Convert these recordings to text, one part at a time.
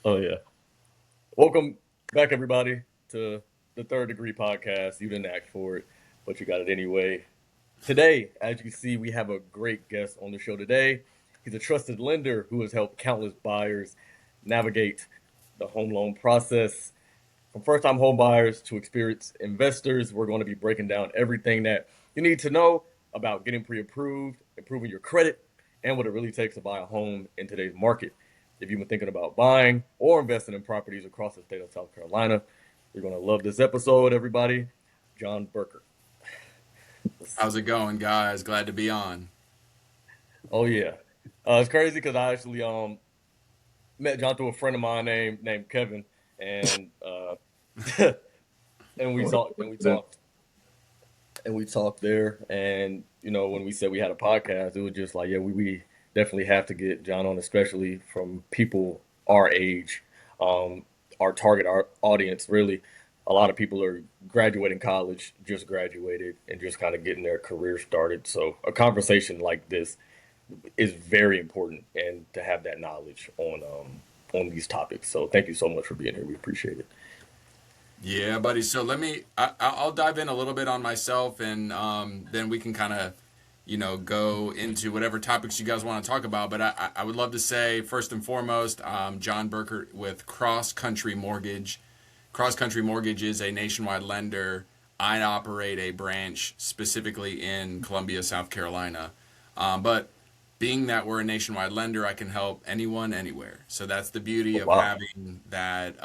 Oh yeah. Welcome back, everybody, to the Third Degree Podcast. You didn't ask for it, but you got it anyway. Today, as you can see, we have a great guest on the show today. He's a trusted lender who has helped countless buyers navigate the home loan process. From first-time home buyers to experienced investors, we're going to be breaking down everything that you need to know about getting pre-approved, improving your credit, and what it really takes to buy a home in today's market. If you've been thinking about buying or investing in properties across the state of South Carolina, you're going to love this episode, everybody. Jon Buerkert. How's it going, guys? Glad to be on. Oh yeah, it's crazy because I actually met John through a friend of mine named Kevin, and and we What- talked and we that- talked and we talked there. And when we said we had a podcast, it was just like, yeah, we definitely have to get John on, especially from people our age, um, our target, our audience. Really, a lot of people are graduating college, just graduated, and just kind of getting their career started. So a conversation like this is very important, and to have that knowledge on these topics. So thank you so much for being here. We appreciate it. Yeah, buddy. So I'll dive in a little bit on myself, and then we can kind of, go into whatever topics you guys want to talk about. But I would love to say, first and foremost, Jon Buerkert with Cross Country Mortgage. Cross Country Mortgage is a nationwide lender. I operate a branch specifically in Columbia, South Carolina. But being that we're a nationwide lender, I can help anyone, anywhere. So that's the beauty Oh of wow. having that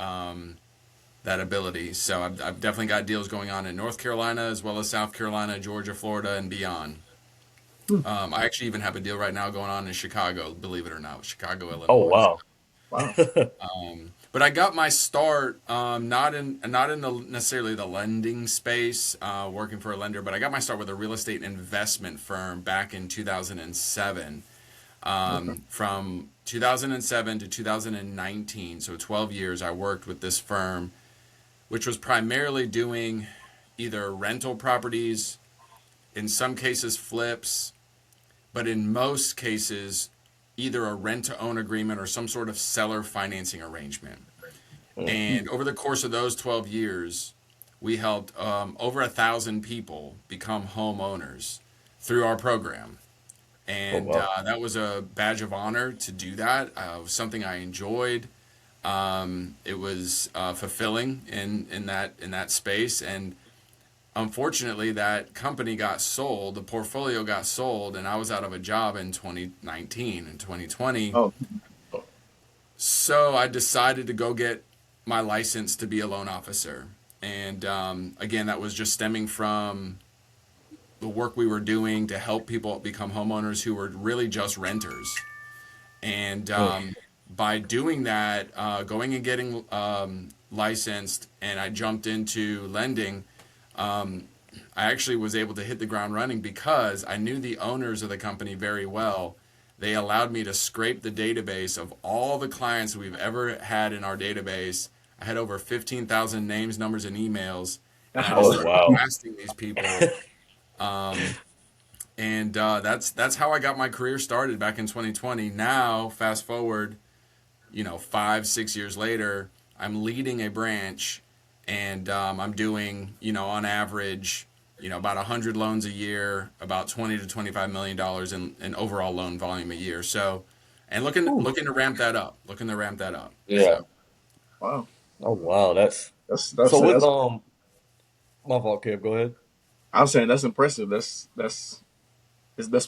ability. So I've definitely got deals going on in North Carolina as well as South Carolina, Georgia, Florida, and beyond. hmm, I actually even have a deal right now going on in Chicago, believe it or not, Chicago, Oh Illinois. wow. Wow. But I got my start not in the necessarily the lending space, working for a lender, but I got my start with a real estate investment firm back in 2007. Okay. From 2007 to 2019, so 12 years, I worked with this firm, which was primarily doing either rental properties, in some cases flips, but in most cases either a rent to own agreement or some sort of seller financing arrangement. Mm. And over the course of those 12 years, we helped over 1,000 people become homeowners through our program. Oh And wow. that was a badge of honor to do that. It was something I enjoyed. It was fulfilling in that space, and unfortunately, that company got sold. The portfolio got sold, and I was out of a job in 2019 and 2020. Oh, So I decided to go get my license to be a loan officer. And again, that was just stemming from the work we were doing to help people become homeowners who were really just renters. And Mm. by doing that, going and getting licensed, and I jumped into lending, I actually was able to hit the ground running because I knew the owners of the company very well. They allowed me to scrape the database of all the clients we've ever had in our database. I had over 15,000 names, numbers, and emails, and I just Oh wow. started wow. blasting these people. Um, and that's how I got my career started back in 2020. Now, fast forward, 5, 6 years later, I'm leading a branch, and I'm doing, on average, about 100 loans a year, about 20 to 25 million dollars in overall loan volume a year. So, and looking Ooh, looking to ramp that up, looking to ramp that up. Yeah. So, wow. Oh wow. That's That's so that's with that's. my fault, Kev. Go ahead. I'm saying that's impressive. That's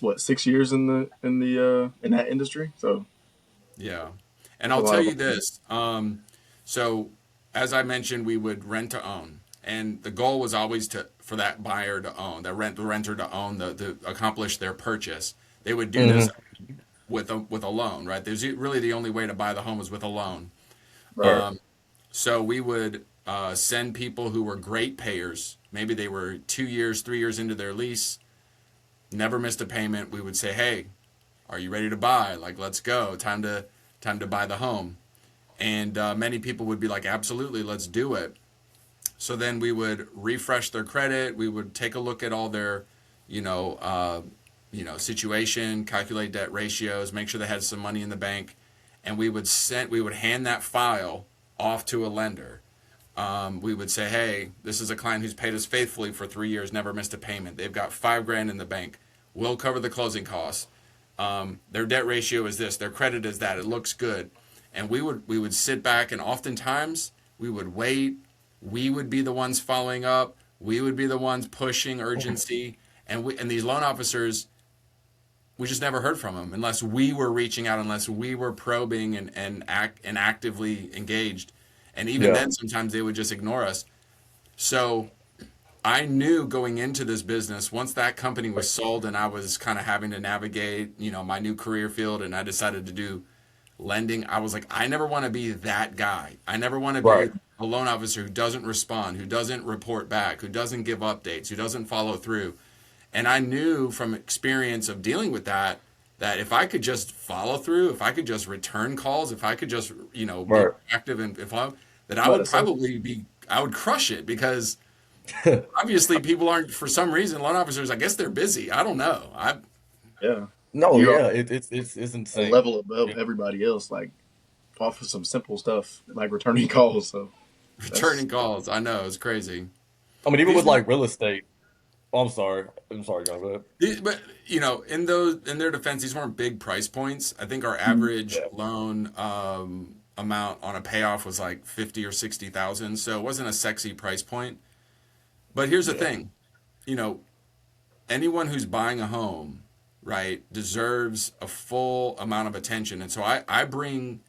what 6 years in that industry. So yeah. And that's a I'll lot tell of. you this. So, as I mentioned, we would rent to own, and the goal was always to for that buyer to own, the renter to own, to accomplish their purchase. They would do this Hmm. with a loan, right? There's really the only way to buy the home is with a loan. Right. Right. So we would send people who were great payers. Maybe they were 2 years, 3 years into their lease, never missed a payment. We would say, "Hey, are you ready to buy? Like, let's go. Time to buy the home." And many people would be like, "Absolutely, let's do it." So then we would refresh their credit. We would take a look at all their, you know, uh, situation, calculate debt ratios, make sure they had some money in the bank, and we would hand that file off to a lender. We would say, hey, this is a client who's paid us faithfully for 3 years, never missed a payment. They've got $5,000 in the bank. We'll cover the closing costs. Their debt ratio is this. Their credit is that. It looks good. And we would sit back, and oftentimes we would wait. We would be the ones following up. We would be the ones pushing urgency. And these loan officers, we just never heard from them unless we were reaching out, unless we were probing and actively engaged. And even then, sometimes they would just ignore us. So I knew going into this business, once that company was sold and I was kind of having to navigate, my new career field, and I decided to do lending, I was like, I never want to be that guy. I never want to Right. be a loan officer who doesn't respond, who doesn't report back, who doesn't give updates, who doesn't follow through. And I knew from experience of dealing with that if I could just follow through, if I could just return calls, if I could just, be Right. active and follow, that I would I would crush it, because obviously people aren't, for some reason, loan officers, I guess they're busy. I don't know. Yeah. No, You're yeah, it's a insane. level above Yeah. everybody else, like off of some simple stuff like returning calls. So that's Returning calls. I know, it's crazy. I mean, even with These like real estate. Oh, I'm sorry, John. Go ahead. But in their defense, these weren't big price points. I think our Mhm. average Yeah. loan amount on a payoff was like 50 or 60,000, so it wasn't a sexy price point. But here's the Yeah. thing, you know, anyone who's buying a home, right, deserves a full amount of attention, and so I bring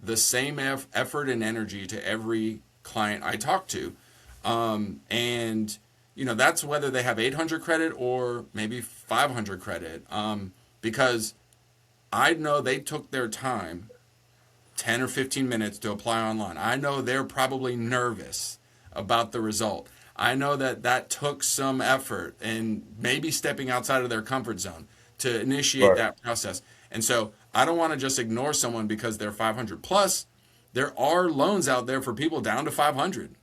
the same effort and energy to every client I talk to. And that's whether they have 800 credit or maybe 500 credit, because I know they took their time, 10 or 15 minutes, to apply online. I know they're probably nervous about the result. I know that took some effort and maybe stepping outside of their comfort zone to initiate Right. that process. And so I don't want to just ignore someone because they're 500 plus. There are loans out there for people down to 500.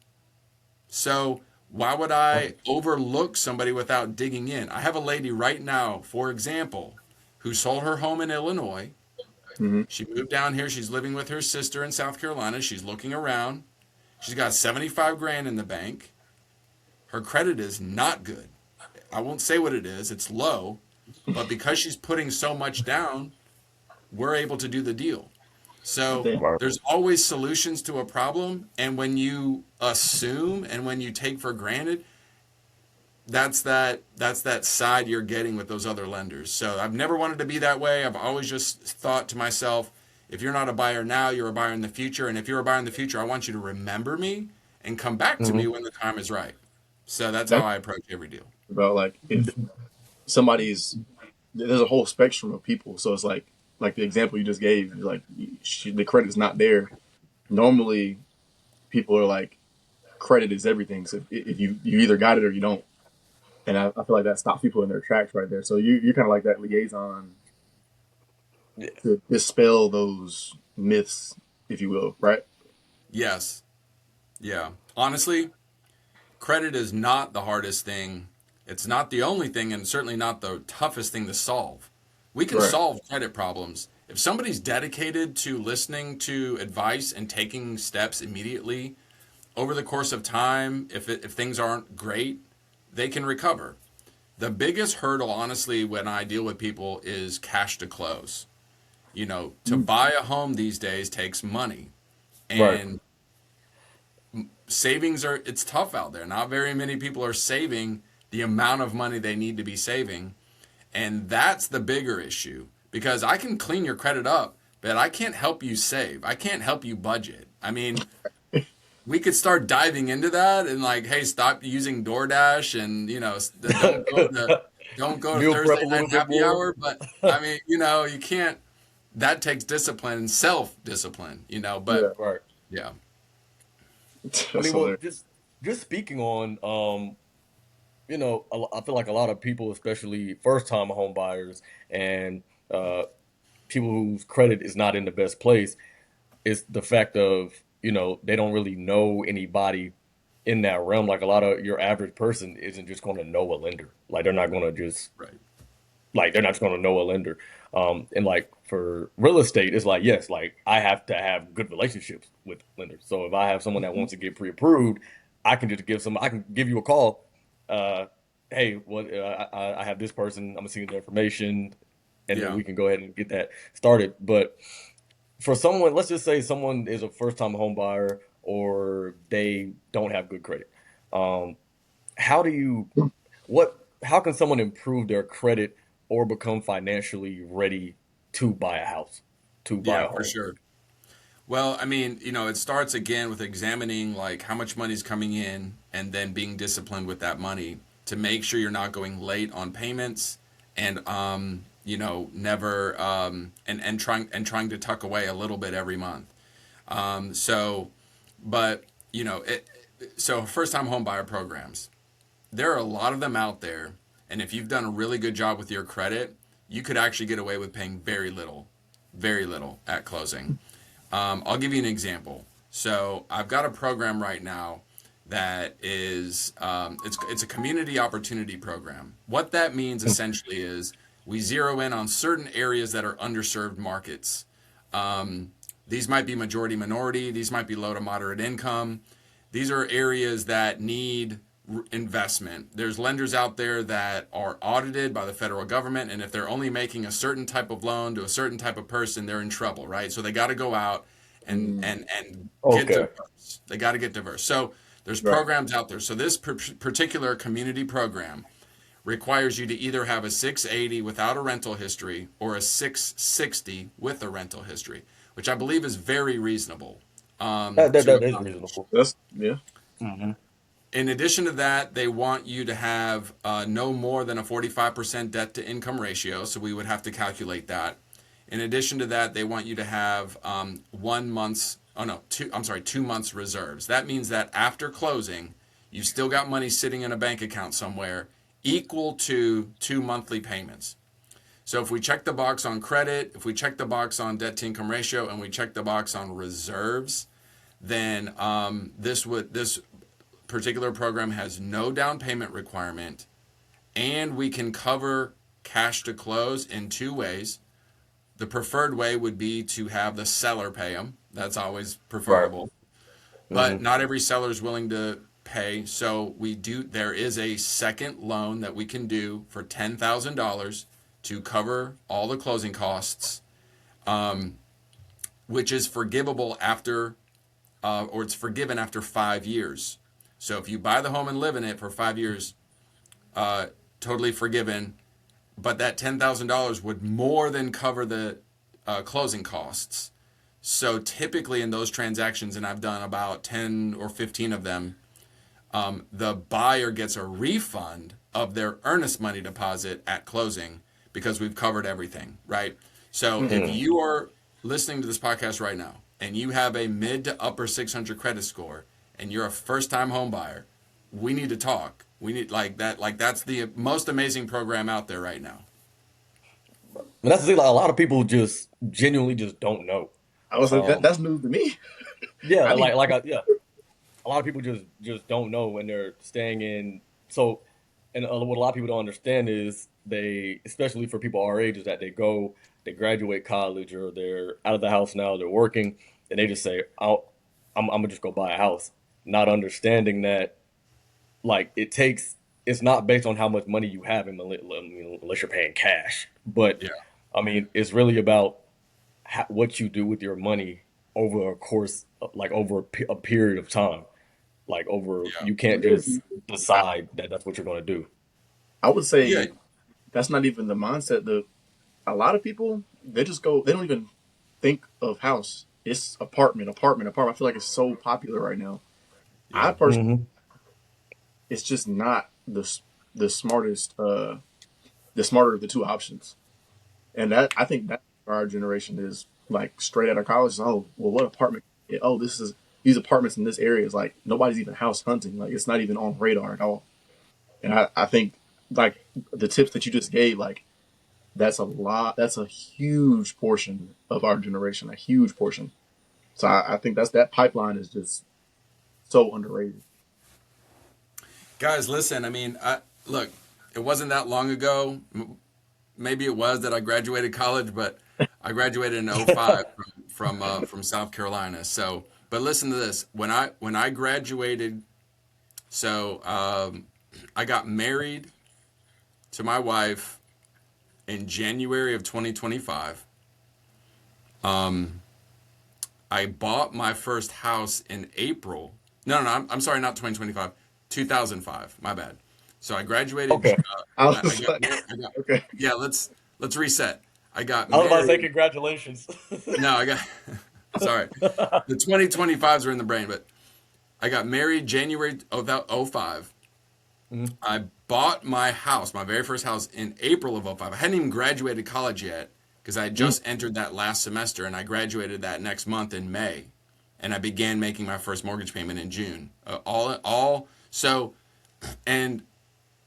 So why would I overlook somebody without digging in? I have a lady right now, for example, who sold her home in Illinois. Mhm. She moved down here. She's living with her sister in South Carolina. She's looking around. She's got 75 grand in the bank. Her credit is not good. I won't say what it is. It's low. But because she's putting so much down, we're able to do the deal. So They- Right. there's always solutions to a problem. And when you assume and when you take for granted, that's that side you're getting with those other lenders. So I've never wanted to be that way. I've always just thought to myself, if you're not a buyer now, you're a buyer in the future. And if you're a buyer in the future, I want you to remember me and come back to me Hmm. when the time is right. So that's how That's I approach every deal. about like if somebody's there's a whole spectrum of people. So it's like the example you just gave, like the credit's not there. Normally, people are like, credit is everything. So if you either got it or you don't, and I feel like that stops people in their tracks right there. So you're kind of like that liaison Yeah. to dispel those myths, if you will, right? Yes. Yeah. Honestly, credit is not the hardest thing. It's not the only thing, and certainly not the toughest thing to solve. We can Right. solve credit problems. If somebody's dedicated to listening to advice and taking steps immediately over the course of time, if things aren't great, they can recover. The biggest hurdle, honestly, when I deal with people is cash to close. To buy a home these days takes money. Right. And savings it's tough out there. Not very many people are saving the amount of money they need to be saving. And that's the bigger issue, because I can clean your credit up, but I can't help you save. I can't help you budget. I mean, we could start diving into that and like, hey, stop using DoorDash and, don't go to Meal prep Thursday a night little bit happy more. hour. But I mean, you can't, that takes discipline and self-discipline, Yeah. but Right. yeah. I That's mean, well, hilarious. just speaking on, I feel like a lot of people, especially first-time home buyers and uh, people whose credit is not in the best place, is the fact of, they don't really know anybody in that realm. Like a lot of your average person isn't just going to know a lender. Like they're not going to just Right. like they're not just going to know a lender. And like for real estate, it's like, yes, like I have to have good relationships with lenders. So if I have someone that wants to get pre-approved, I can give you a call. Uh, hey, what I have this person. I'm gonna send you the information, and then Yeah. we can go ahead and get that started. But for someone, let's just say someone is a first-time home buyer or they don't have good credit. Um, how do you what how can someone improve their credit or become financially ready to buy a house, to buy Yeah, a for home? sure. Well, I mean, it starts again with examining like how much money's coming in and then being disciplined with that money to make sure you're not going late on payments and never and trying to tuck away a little bit every month. So but it so first time home buyer programs. There are a lot of them out there, and if you've done a really good job with your credit, you could actually get away with paying very little at closing. I'll give you an example. So I've got a program right now that is it's a community opportunity program. What that means essentially is we zero in on certain areas that are underserved markets. Um, these might be majority minority. These might be low to moderate income. These are areas that need investment. There's lenders out there that are audited by the federal government, and if they're only making a certain type of loan to a certain type of person, they're in trouble, right? So they got to go out and get Okay. diverse. They got to get diverse. So there's Right. programs out there. So this particular community program requires you to either have a 680 without a rental history or a 660 with a rental history, which I believe is very reasonable to That is accomplish. reasonable. That's yeah. Hmm. In addition to that, they want you to have no more than a 45% debt to income ratio. So we would have to calculate that. In addition to that, they want you to have 1 month's, oh no, two, I'm sorry, 2 months reserves. That means that after closing, you've still got money sitting in a bank account somewhere equal to 2 monthly payments. So if we check the box on credit, if we check the box on debt to income ratio, and we check the box on reserves, then this particular program has no down payment requirement, and we can cover cash to close in two ways. The preferred way would be to have the seller pay them. That's always Right. preferable. Hmm. But not every seller is willing to pay. So there is a second loan that we can do for $10,000 to cover all the closing costs, which is forgivable or it's forgiven after 5 years. So if you buy the home and live in it for 5 years, uh, totally forgiven. But that $10,000 would more than cover the closing costs. So typically in those transactions, and I've done about 10 or 15 of them, the buyer gets a refund of their earnest money deposit at closing because we've covered everything, right? So if Hmm. you are listening to this podcast right now and you have a mid to upper 600 credit score and you're a first time home buyer, we need to talk. We need like that. Like that's the most amazing program out there right now. And that's the thing. Like a lot of people just genuinely just don't know. I was like, Um, that's news to me. yeah, I need. yeah. A lot of people just don't know when they're staying in. So, and what a lot of people don't understand is they, especially for people our age, is that they graduate college or they're out of the house now, they're working, and they just say, I'm gonna just go buy a house, not understanding that like it's not based on how much money you have unless you're paying cash, but Yeah. I mean it's really about what you do with your money over a course, like over a period of time. Like over, Yeah. you can't It is. just decide that that's what you're going to do. I would Yeah. say that's not even the mindset. A lot of people they just go. They don't even think of house. It's apartment, apartment, apartment. I feel like it's so popular right now. I Yeah. personally, Hmm. it's just not the smartest. The smarter of the two options, and that I think that our generation is like straight out of college. Oh, well, what apartment? Oh, this is these apartments in this area is like nobody's even house hunting. Like it's not even on radar at all. And I think like the tips that you just gave, like that's a lot. That's a huge portion of our generation, a huge portion. So I think that pipeline is just so underrated. Guys, listen. I mean, look. It wasn't that long ago. Maybe it was that I graduated college, but I graduated in '05 from South Carolina. So, but listen to this. When I graduated, so I got married to my wife in January of 2025. I bought my first house in April. No, no, no, I'm sorry, not 2025, 2005. My bad. So I graduated. Okay. I I was got like, married. okay. Yeah, let's reset. I got I was about to say married. congratulations. No, I got. Sorry, the 2025s are in the brain, but I got married January of '05. Mhm. I bought my house, my very first house, in April of '05. I hadn't even graduated college yet because I had Mhm. just entered that last semester, and I graduated that next month in May, and I began making my first mortgage payment in June. All so, and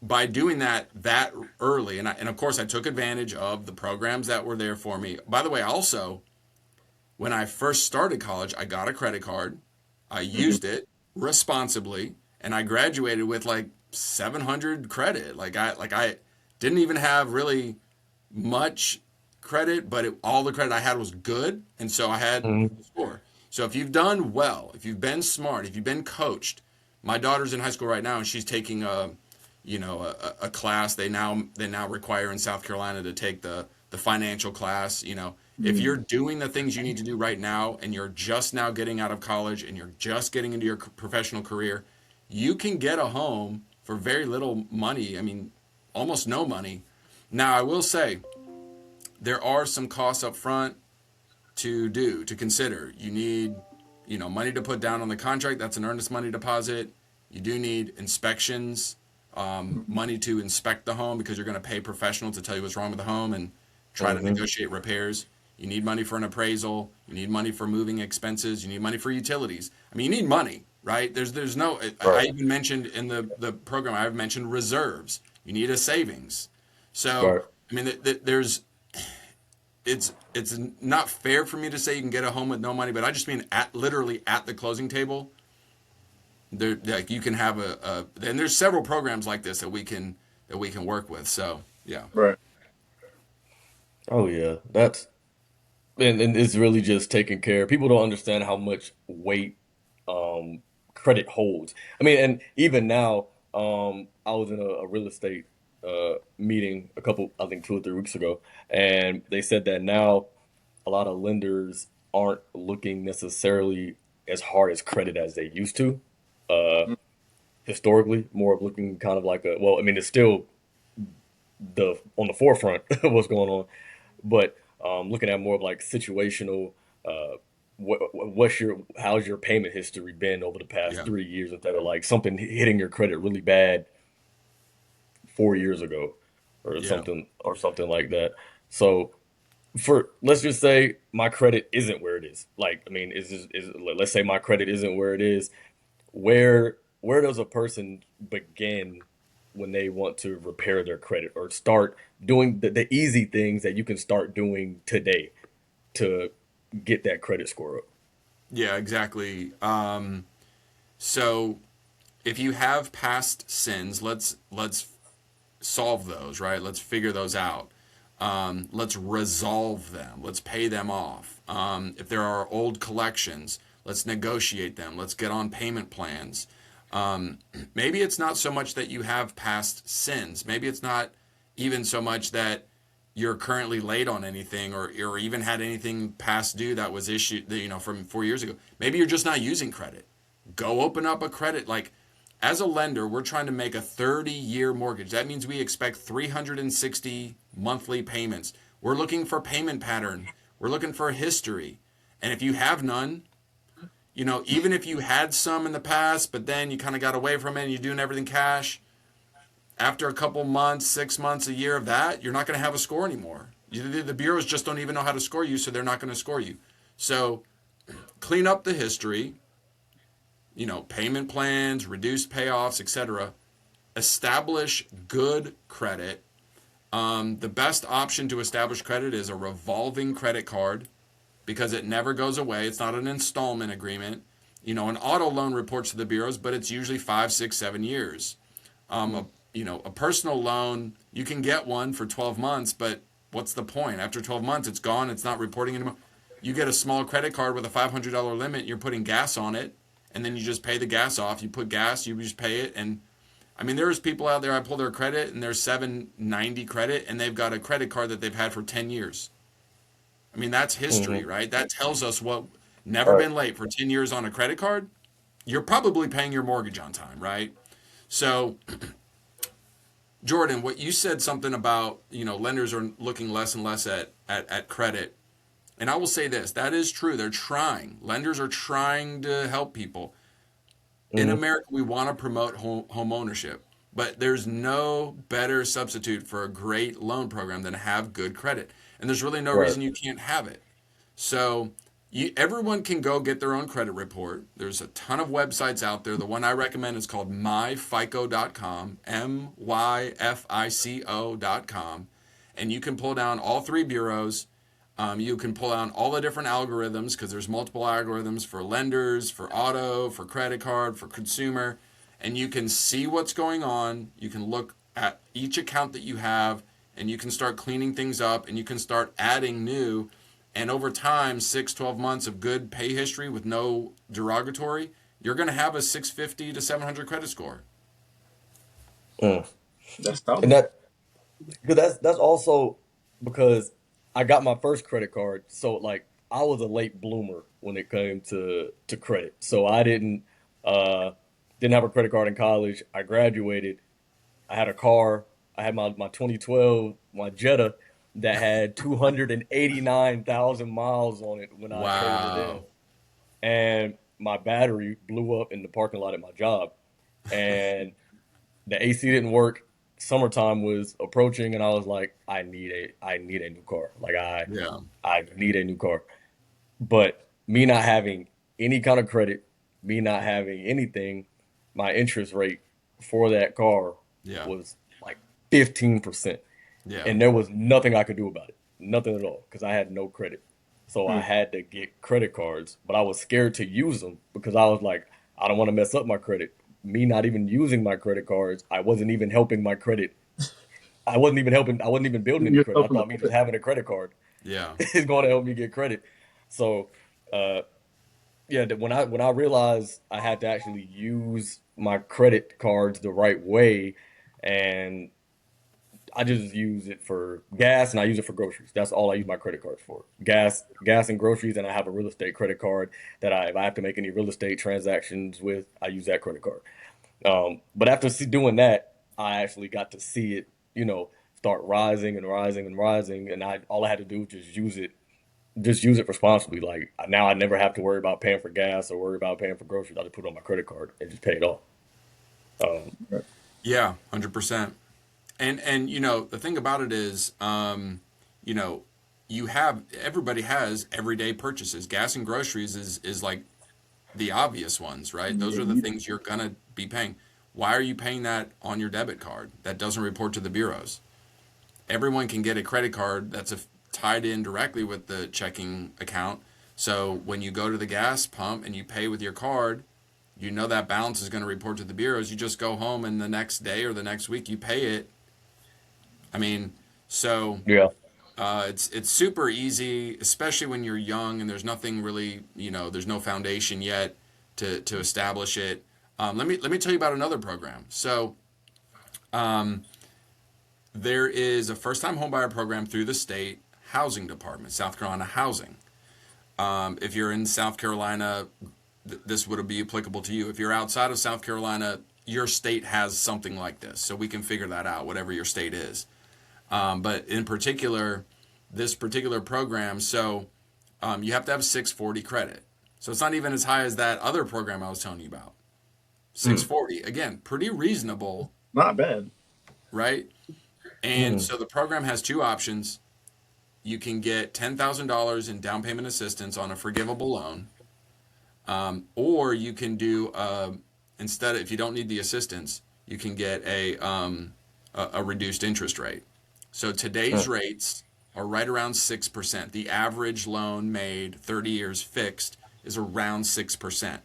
by doing that early, and of course I took advantage of the programs that were there for me. By the way, also when I first started college, I got a credit card. I Mhm. used it responsibly, and I graduated with like 700 credit. Like I didn't even have really much credit, but all the credit I had was good, and so I had Mhm. a score. So if you've done well, if you've been smart, if you've been coached, my daughter's in high school right now, and she's taking a class they now require in South Carolina to take the financial class. If you're Mhm. doing the things you need to do right now, and you're just now getting out of college, and you're just getting into your professional career, you can get a home for very little money. I mean, almost no money. Now, I will say there are some costs up front to consider. You need, money to put down on the contract. That's an earnest money deposit. You do need inspections, Mhm. money to inspect the home because you're going to pay a professional to tell you what's wrong with the home and try to Mhm. negotiate repairs. You need money for an appraisal. You need money for moving expenses. You need money for utilities. I mean, you need money, right? There's no. I Right. even mentioned in the program. I've mentioned reserves. You need a savings. So Right. I mean, there's it's not fair for me to say you can get a home with no money, but I just mean at literally at the closing table, there like you can have and there's several programs like this that we can work with. So yeah, Right. Oh yeah. And it's really just taking care. People don't understand how much weight um, credit holds. I mean, and even now, I was in a real estate meeting a couple, I think 2 or 3 weeks ago, and they said that now a lot of lenders aren't looking necessarily as hard as credit as they used to. Uh, Mhm. Historically, more of looking kind of like a, well, I mean, it's still the on the forefront of what's going on, but looking at more of like situational. What's your how's your payment history been over the past yeah, 3 years instead of like something hitting your credit really bad 4 years ago yeah, or something like that. So for let's just say my credit isn't where it is. Like I mean, let's say my credit isn't where it is. Where does a person begin when they want to repair their credit or start doing the easy things that you can start doing today to get that credit score up? yeah, exactly. So if you have past sins, let's solve those, right? Let's figure those out. Let's resolve them. Let's pay them off. If there are old collections, let's negotiate them. Let's get on payment plans. Maybe it's not so much that you have past sins. Maybe it's not even so much that you're currently late on anything or even had anything past due that was issued, from 4 years ago. Maybe you're just not using credit. Go open up a credit. Like, as a lender, we're trying to make a 30-year mortgage. That means we expect 360 monthly payments. We're looking for payment pattern. We're looking for history. And if you have none, even if you had some in the past, but then you kind of got away from it and you're doing everything cash, after a couple months, 6 months, a year of that, you're not going to have a score anymore. The bureaus just don't even know how to score you, so they're not going to score you. So clean up the history, payment plans, reduced payoffs, etc. Establish good credit. The best option to establish credit is a revolving credit card because it never goes away. It's not an installment agreement. An auto loan reports to the bureaus, but it's usually 5, 6, 7 years. Um, Mhm. a, a personal loan, you can get one for 12 months, but what's the point? After 12 months, it's gone. It's not reporting anymore. You get a small credit card with a $500 limit. You're putting gas on it, and then you just pay the gas off. You put gas, you just pay it. And I mean, there's people out there, I pull their credit, and they're 790 credit, and they've got a credit card that they've had for 10 years. I mean, that's history, Mm-hmm. right? That tells us what never Right. been late for 10 years on a credit card. You're probably paying your mortgage on time, right? So, Jordan, what you said something about, lenders are looking less and less at credit. And I will say this, that is true. They're trying. Lenders are trying to help people. In Mm-hmm. America, we want to promote home ownership, but there's no better substitute for a great loan program than to have good credit. And there's really no Right. reason you can't have it. So everyone can go get their own credit report. There's a ton of websites out there. The one I recommend is called myfico.com, myfico.com. And you can pull down all three bureaus. You can pull down all the different algorithms because there's multiple algorithms for lenders, for auto, for credit card, for consumer. And you can see what's going on. You can look at each account that you have and you can start cleaning things up and you can start adding new. And over time, 6, 12 months of good pay history with no derogatory, you're going to have a 650 to 700 credit score. Mm. That's And solid. that because that's also because I got my first credit card, so like I was a late bloomer when it came to credit. So I uh didn't have a credit card in college. I graduated. I had a car. I had my 2012 my Jetta that had 289,000 miles on it when I traded it in, Wow. and my battery blew up in the parking lot at my job, and the AC didn't work. Summertime was approaching, and I was like, I need a new car. Like Yeah. I need a new car. But me not having any kind of credit, me not having anything, my interest rate for that car Yeah. was like 15%. Yeah. And there was nothing I could do about it. Nothing at all, because I had no credit. So I Hmm. had to get credit cards, but I was scared to use them because I was like, I don't want to mess up my credit. Me not even using my credit cards, I wasn't even helping my credit. I wasn't even helping, I wasn't even building any credit. I Yourself in the thought me just foot. having a credit card Yeah. is going to help me get credit. So, uh, yeah, when I realized I had to actually use my credit cards the right way, and I just use it for gas and I use it for groceries. That's all I use my credit cards for. Gas and groceries, and I have a real estate credit card that if I have to make any real estate transactions with, I use that credit card. But after doing that, I actually got to see it, start rising and rising and rising, and I all I had to do was just use it responsibly. Like now, I never have to worry about paying for gas or worry about paying for groceries. I just put it on my credit card and just pay it off. Um, Right. Yeah. 100%. And the thing about it is, you know, everybody has everyday purchases. Gas and groceries is like the obvious ones, right? Those Yeah, are the things you're gonna be paying. Why are you paying that on your debit card? That doesn't report to the bureaus. Everyone can get a credit card that's tied in directly with the checking account. So when you go to the gas pump and you pay with your card, you know that balance is going to report to the bureaus. You just go home and the next day or the next week you pay it. I mean, so yeah. it's super easy, especially when you're young and there's nothing really, there's no foundation yet to establish it. Let me tell you about another program. So there is a first time homebuyer program through the state housing department, South Carolina Housing. If you're in South Carolina, this would be applicable to you. If you're outside of South Carolina, your state has something like this, so we can figure that out, whatever your state is. But in particular, this particular program, so you have to have 640 credit. So it's not even as high as that other program I was telling you about. Hmm. 640, again, pretty reasonable, Not bad. right? And Mm, so the program has two options. You can get $10,000 in down payment assistance on a forgivable loan, or you can do instead if you don't need the assistance, you can get a reduced interest rate. So today's mm, rates are right around 6%. The average loan made 30 years fixed is around 6%.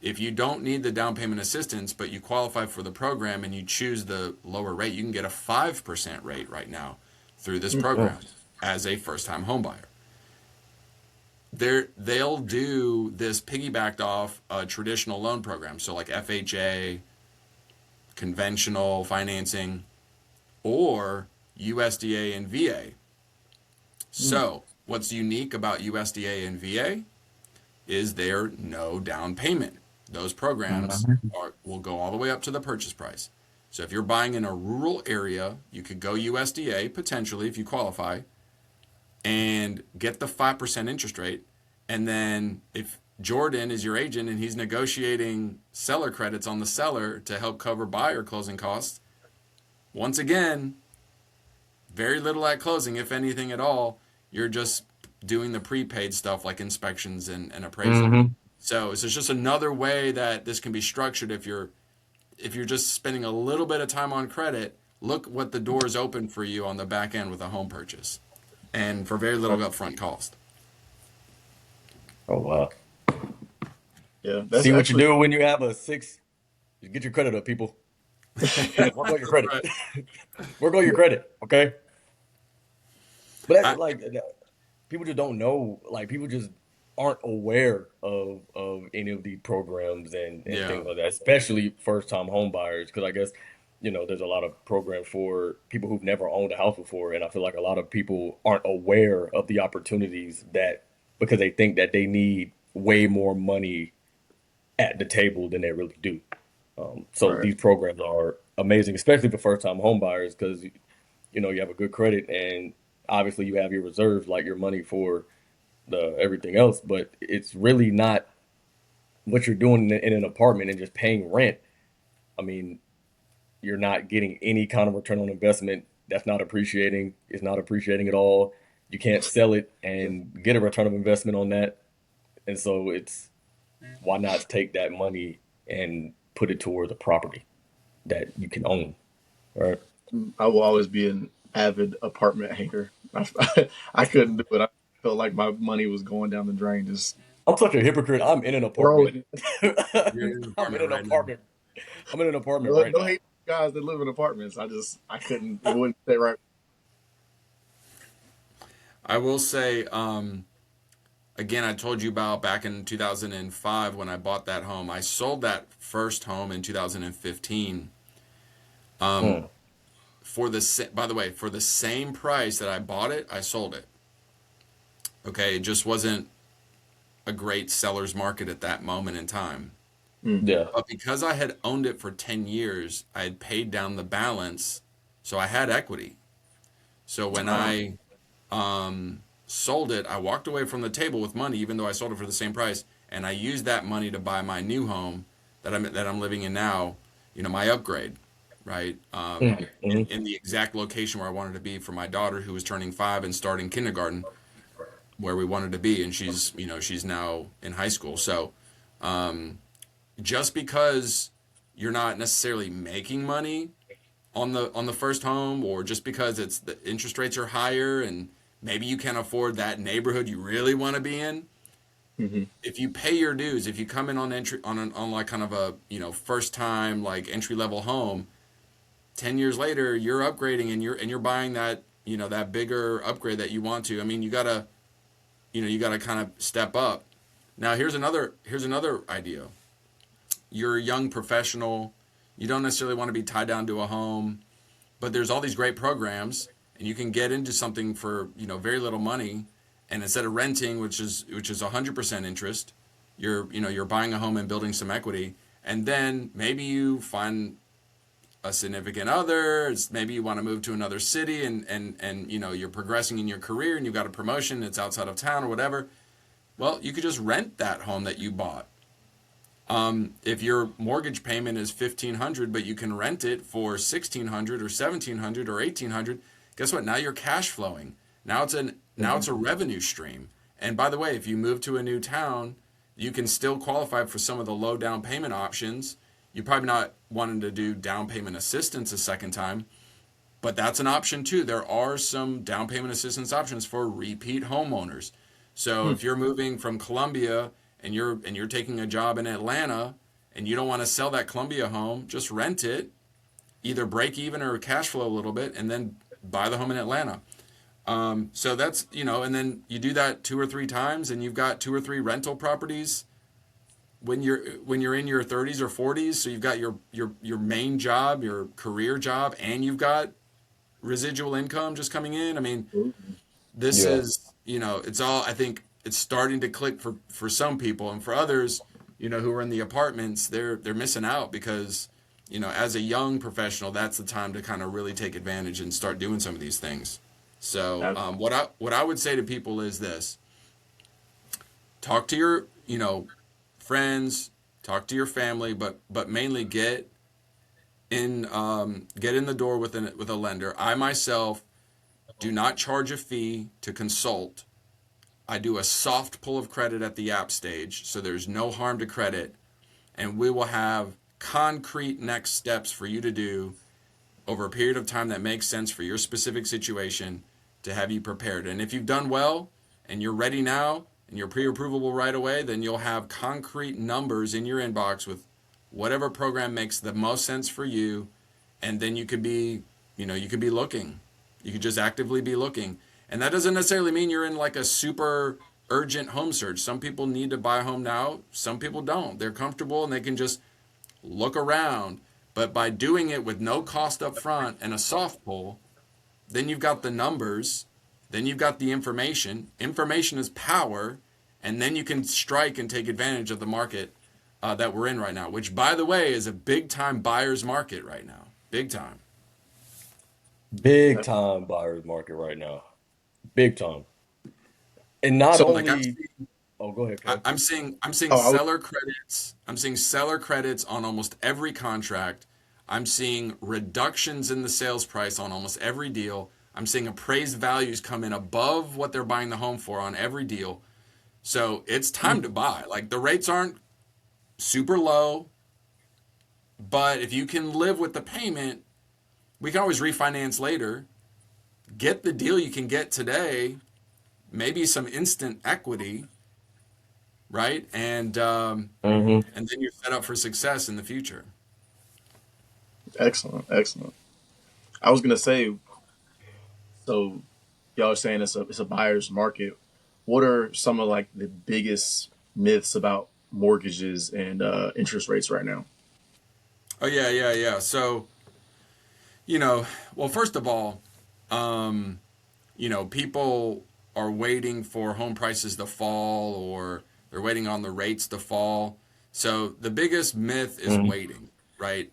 If you don't need the down payment assistance, but you qualify for the program and you choose the lower rate, you can get a 5% rate right now. through this Oh, program as a first-time home buyer. They'll do this piggybacked off a traditional loan program, so like FHA, conventional financing, or USDA and VA. So, what's unique about USDA and VA is there no down payment. Those programs will go all the way up to the purchase price. So, if you're buying in a rural area, you could go USDA potentially if you qualify and get the 5% interest rate. And then if Jordan is your agent and he's negotiating seller credits on the seller to help cover buyer closing costs, once again, very little at closing, if anything at all. You're just doing the prepaid stuff like inspections and appraisal. So it's just another way that this can be structured. If you're just spending a little bit of time on credit, look what the doors open for you on the back end with a home purchase, and for very little upfront cost. oh wow. Yeah, that's See what actually you do when you have a 6. You get your credit up, people. Work on your credit. Right. Work on your credit, okay? But I, that's like people just don't know. Like people just aren't aware of any of these programs and yeah. things like that, especially first time home buyers. Because I guess there's a lot of programs for people who've never owned a house before, and I feel like a lot of people aren't aware of the opportunities that because they think that they need way more money at the table than they really do. So right. these programs are amazing, especially for first time home buyers because you have a good credit and obviously you have your reserves like your money for the everything else, but it's really not what you're doing in an apartment and just paying rent. I mean, you're not getting any kind of return on investment. That's not appreciating. It's not appreciating at all. You can't sell it and get a return of investment on that. And so it's why not take that money and put it towards a property that you can own, right? I will always be an avid apartment hater. I couldn't do it. I felt like my money was going down the drain. Just I'm such a hypocrite. I'm in an apartment. rolling. You're in an I'm in apartment an right now. apartment. I'm in an apartment No, right no now. hate guys that live in apartments. I couldn't. It wouldn't stay right. I will say, again, I told you about back in 2005 when I bought that home. I sold that first home in 2015. Mm. By the way, for the same price that I bought it, I sold it. Okay, it just wasn't a great seller's market at that moment in time. Yeah. But because I had owned it for 10 years, I had paid down the balance, so I had equity. So when I sold it, I walked away from the table with money, even though I sold it for the same price, and I used that money to buy my new home that I'm living in now. My upgrade, right? Mm. Mm. In the exact location where I wanted to be for my daughter, who was turning 5 and starting kindergarten, where we wanted to be, and she's now in high school. So just because you're not necessarily making money on the first home, or just because it's the interest rates are higher and maybe you can't afford that neighborhood you really want to be in, Mm-hmm. if you pay your dues, if you come in on entry on like kind of a first time like entry level home, 10 years later you're upgrading and you're buying that that bigger upgrade that you want to. I mean, you gotta kind of step up. Now here's another idea. You're a young professional. You don't necessarily want to be tied down to a home, but there's all these great programs, and you can get into something for very little money, and instead of renting, which is 100% interest, you're buying a home and building some equity, and then maybe you find a significant other. Maybe you want to move to another city, and you're progressing in your career, and you've got a promotion. It's outside of town or whatever. Well, you could just rent that home that you bought. If your mortgage payment is 1,500, but you can rent it for 1,600 or 1,700 or 1,800, guess what? Now you're cash flowing. Now it's a revenue stream. And by the way, if you move to a new town, you can still qualify for some of the low down payment options. You're probably not wanting to do down payment assistance a second time, but that's an option too. There are some down payment assistance options for repeat homeowners. So if you're moving from Columbia and you're taking a job in Atlanta and you don't want to sell that Columbia home, just rent it, either break even or cash flow a little bit, and then buy the home in Atlanta. So that's, and then you do that 2 or 3 times and you've got 2 or 3 rental properties when you're in your 30s or 40s. So you've got your main job, your career job, and you've got residual income just coming in. I mean, this Yeah. is, it's all, I think it's starting to click for some people, and for others, who are in the apartments, they're missing out because, as a young professional, that's the time to kind of really take advantage and start doing some of these things. So, Ab- what I would say to people is this: talk to your, friends, talk to your family, but mainly get in the door with a lender. I myself do not charge a fee to consult. I do a soft pull of credit at the app stage, so there's no harm to credit, and we will have concrete next steps for you to do over a period of time that makes sense for your specific situation to have you prepared. And if you've done well and you're ready now and you're pre-approvable right away, then you'll have concrete numbers in your inbox with whatever program makes the most sense for you. And then you could be, you could be looking. You could just actively be looking. And that doesn't necessarily mean you're in like a super urgent home search. Some people need to buy a home now. Some people don't. They're comfortable and they can just look around. But by doing it with no cost up front and a soft pull, then you've got the numbers, then you've got the information. Information is power, and then you can strike and take advantage of the market that we're in right now, which, by the way, is a big time buyer's market right now. Big time. Big ab- time buyer's market right now. Big time. And not So, Like only, oh, go ahead, Kev. I'm seeing oh, I was, seller credits. I'm seeing seller credits on almost every contract. I'm seeing reductions in the sales price on almost every deal. I'm seeing appraised values come in above what they're buying the home for on every deal. So it's time to buy. Like the rates aren't super low, but if you can live with the payment, we can always refinance later. Get the deal you can get today, maybe some instant equity, right? Mm-hmm. And then you're set up for success in the future. excellent, excellent. I was gonna say, so y'all are saying it's a buyer's market. What are some of like the biggest myths about mortgages and interest rates right now? Oh yeah, yeah, yeah. So, you know, well, first of all, um, people are waiting for home prices to fall or they're waiting on the rates to fall. So the biggest myth is Mm-hmm. waiting, right?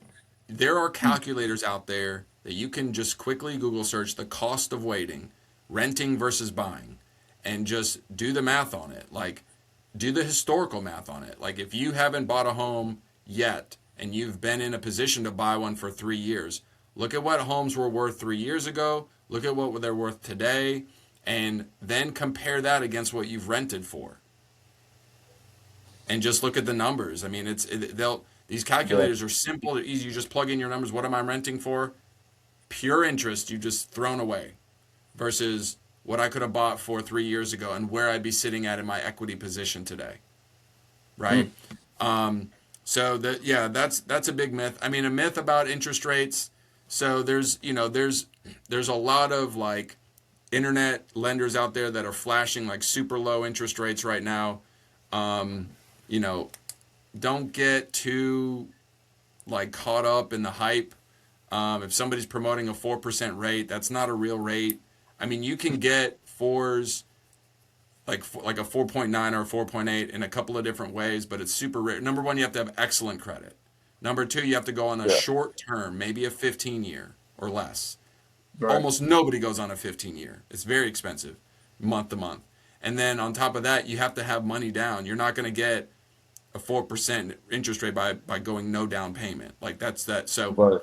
There are calculators out there that you can just quickly Google search the cost of waiting, renting versus buying, and just do the math on it. Like, do the historical math on it. Like, if you haven't bought a home yet and you've been in a position to buy one for 3 years, look at what homes were worth 3 years ago, look at what they're worth today, and then compare that against what you've rented for. And just look at the numbers. I mean, these Yeah. calculators are simple, they're easy. You just plug in your numbers. What am I renting for? Pure interest you just thrown away versus what I could have bought for 3 years ago and where I'd be sitting at in my equity position today, Mm, right? So that's a big myth. I mean, a myth about interest rates. So there's a lot of like internet lenders out there that are flashing like super low interest rates right now. Um, you know, don't get too like caught up in the hype. If somebody's promoting a 4% rate, that's not a real rate. I mean, you can get fours like a 4.9 or a 4.8 in a couple of different ways, but it's super rare. Number one, you have to have excellent credit. Number two, you have to go on a Yeah. short term, maybe a 15 year or less. right. Almost nobody goes on a 15 year. It's very expensive, month to month. And then on top of that, you have to have money down. You're not going to get a 4% interest rate by going no down payment. Like that's that. So Right.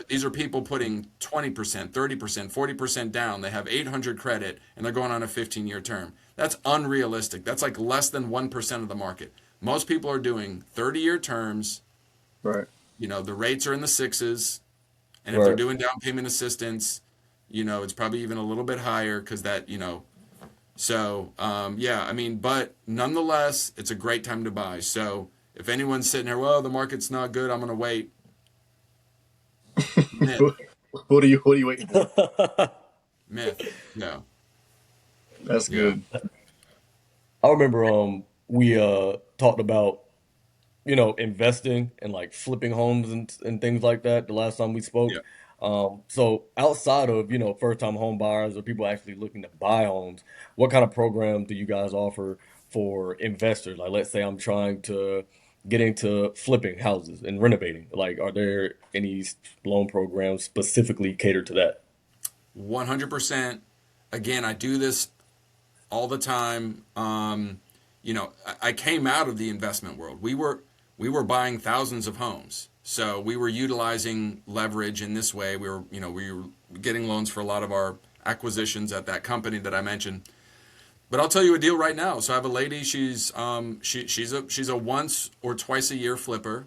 these are people putting 20%, 30%, 40% down. They have 800 credit and they're going on a 15-year term. That's unrealistic. That's like less than 1% of the market. Most people are doing 30-year terms. Right. The rates are in the sixes, and if they're Right. doing down payment assistance, it's probably even a little bit higher because that, so, yeah, I mean, but nonetheless, it's a great time to buy. So if anyone's sitting there, well, the market's not good, I'm going to wait. Myth. What are you waiting for? Myth. Yeah. That's Yeah. good. I remember we talked about investing and like flipping homes and things like that the last time we Yeah. spoke. So outside of, first time home buyers or people actually looking to buy homes, what kind of program do you guys offer for investors? Like, let's say I'm trying to get into flipping houses and renovating. Like, are there any loan programs specifically catered to that? 100%. Again, I do this all the time. I came out of the investment world. We were buying thousands of homes, so we were utilizing leverage in this way. We were getting loans for a lot of our acquisitions at that company that I mentioned. But I'll tell you a deal right now. So I have a lady. She's a once or twice a year flipper.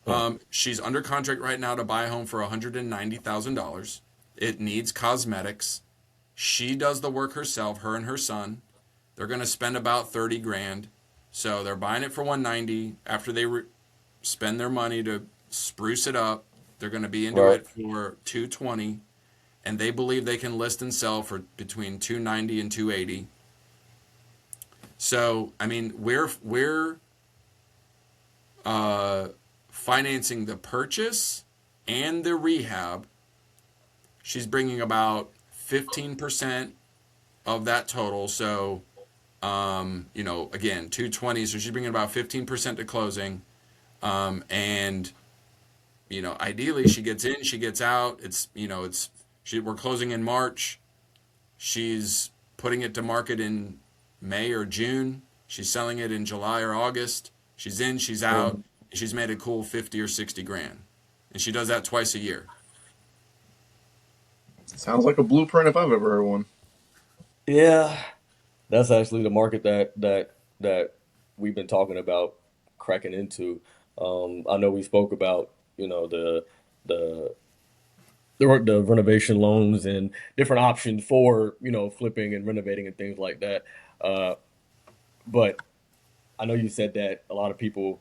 Huh. She's under contract right now to buy a home for $190,000. It needs cosmetics. She does the work herself, her and her son. They're going to spend about 30 grand. So they're buying it for 190. After they spend their money to spruce it up, they're going to be into Right. it for 220, and they believe they can list and sell for between 290 and 280. So, I mean, we're uh, financing the purchase and the rehab. She's bringing about 15% of that total. So, again, 220. So she's bringing about 15% to closing. And ideally she gets in, she gets out. We're closing in March. She's putting it to market in May or June. She's selling it in July or August. She's in, she's out. Mhm. She's made a cool 50 or 60 grand. And she does that twice a year. Sounds like a blueprint if I've ever heard one. Yeah, that's actually the market that we've been talking about cracking into. I know we spoke about, the the renovation loans and different options for, flipping and renovating and things like that. Uh, but I know you said that a lot of people,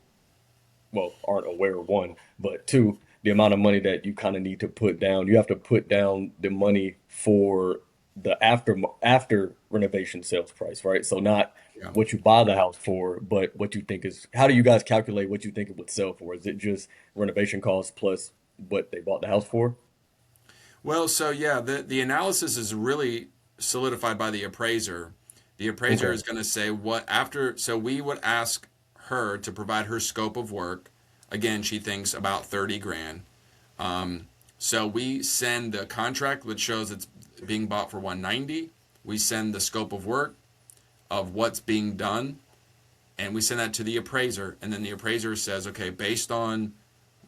well, aren't aware of one, but two, the amount of money that you kind of need to put down. You have to put down the money for the after renovation sales price, right? So not Yeah. what you buy the house for, but what you think is. How do you guys calculate what you think it would sell for? Is it just renovation costs plus what they bought the house for? Well, so yeah, the analysis is really solidified by the appraiser. The appraiser Okay. is going to say what after, so we would ask her to provide her scope of work. Again, she thinks about 30 grand. So we send the contract which shows it's being bought for 190. We send the scope of work of what's being done, and we send that to the appraiser, and then the appraiser says, okay, based on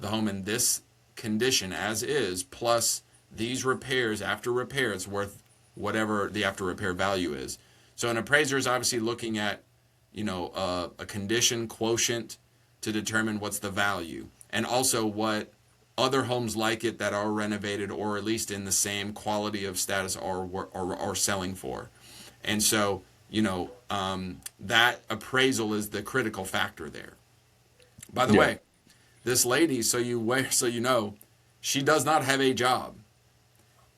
the home in this condition as is, plus these repairs, after repair, it's worth whatever the after repair value is. So an appraiser is obviously looking at, a condition quotient to determine what's the value, and also what other homes like it that are renovated or at least in the same quality of status are selling for. And so, that appraisal is the critical factor there. By the Yeah. way, this lady, so you know, she does not have a job.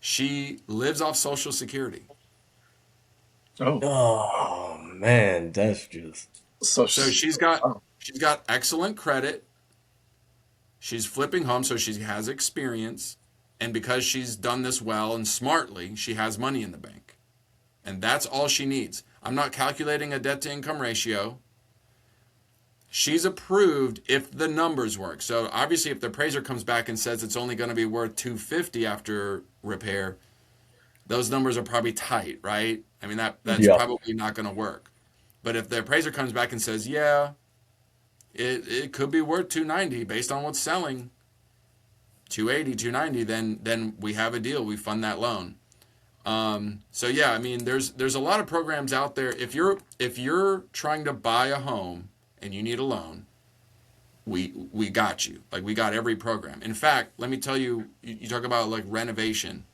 She lives off Social Security. Oh, Oh man, that's just so So sh- she's got wow. she's got excellent credit. She's flipping homes, so she has experience, and because she's done this well and smartly, she has money in the bank. And that's all she needs. I'm not calculating a debt to income ratio. She's approved if the numbers work. So obviously if the appraiser comes back and says it's only going to be worth 250 after repair, those numbers are probably tight, right? I mean that's yeah. probably not going to work. But if the appraiser comes back and says, "Yeah, it could be worth 290 based on what's selling, 280, 290, then we have a deal. We fund that loan." So yeah, I mean, there's a lot of programs out there. If you're trying to buy a home and you need a loan, we got you. Like we got every program. In fact, let me tell you, you talk about like renovation.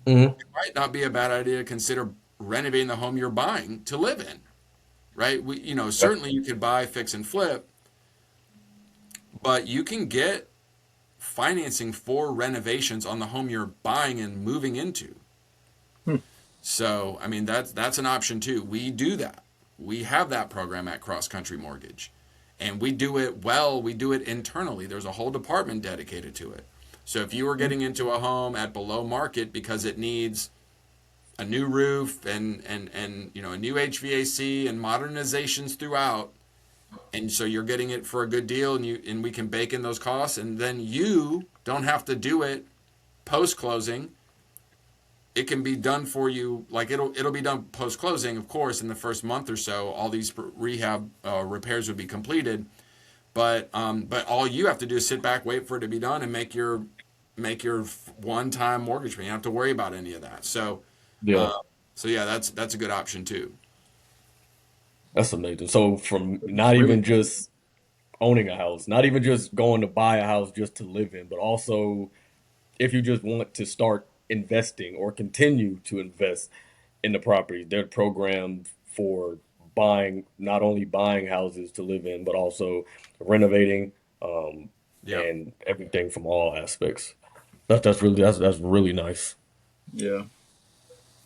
Hmm. It might not be a bad idea to consider renovating the home you're buying to live in, right? Certainly you could buy, fix, and flip, but you can get financing for renovations on the home you're buying and moving into. So, I mean, that's an option too. We do that. We have that program at Cross Country Mortgage, and we do it well. We do it internally. There's a whole department dedicated to it. So, if you are getting into a home at below market because it needs a new roof and a new HVAC and modernizations throughout, and so you're getting it for a good deal, and we can bake in those costs, and then you don't have to do it post closing. It can be done for you, like it'll be done post closing, of course, in the first month or so. All these rehab repairs would be completed, but all you have to do is sit back, wait for it to be done, and make your one time mortgage payment. You don't have to worry about any of that. So Yeah, yeah, that's a good option too. that's amazing. So from not Really? even just owning a house, not even just going to buy a house just to live in, but also if you just want to start investing or continue to invest in the properties, they're programmed for buying, not only buying houses to live in, but also renovating, um, Yeah, and everything from all aspects. That's really nice. Yeah.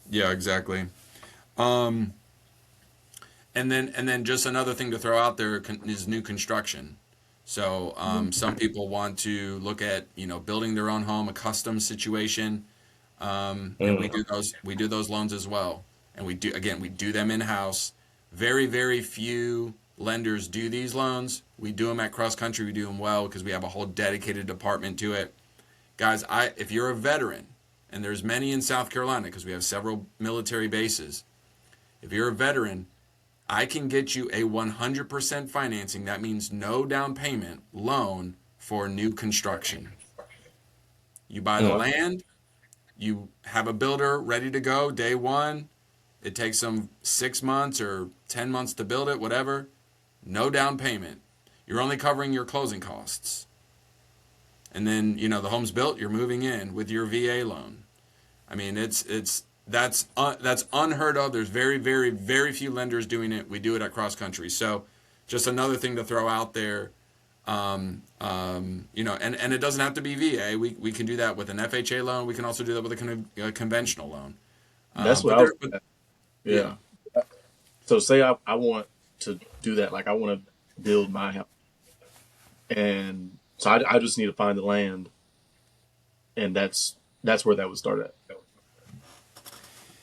yeah, exactly. Um, and then just another thing to throw out there is new construction. So some people want to look at building their own home, a custom situation, and Mm, we do those loans as well. And we do them in house. Very very few lenders do these loans. We do them at Cross Country. We do them well because we have a whole dedicated department to it, guys. If you're a veteran, and there's many in South Carolina because we have several military bases. If you're a veteran, I can get you a 100% financing. That means no down payment loan for new construction. You buy the Wow. mm, land, you have a builder ready to go day one. It takes them 6 months or 10 months to build it, whatever. No down payment. You're only covering your closing costs. And then, the home's built, you're moving in with your VA loan. I mean, that's unheard of. There's very, very, very few lenders doing it. We do it at Cross Country. So, just another thing to throw out there. And it doesn't have to be VA. We can do that with an FHA loan. We can also do that with a conventional loan. That's what But I was. there, but yeah, Yeah. So say I want to do that. Like I want to build my house, and so I just need to find the land, and that's where that would start at.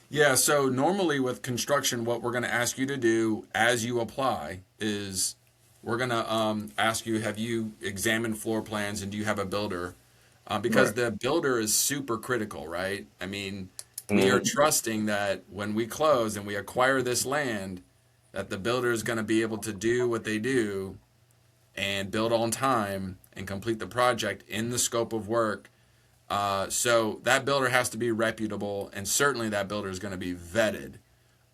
yeah. So normally with construction, what we're going to ask you to do as you apply is we're going to ask you, have you examined floor plans and do you have a builder? Because Right. the builder is super critical, right? I mean, we are mm, trusting that when we close and we acquire this land, that the builder is going to be able to do what they do and build on time and complete the project in the scope of work. So that builder has to be reputable, and certainly that builder is going to be vetted.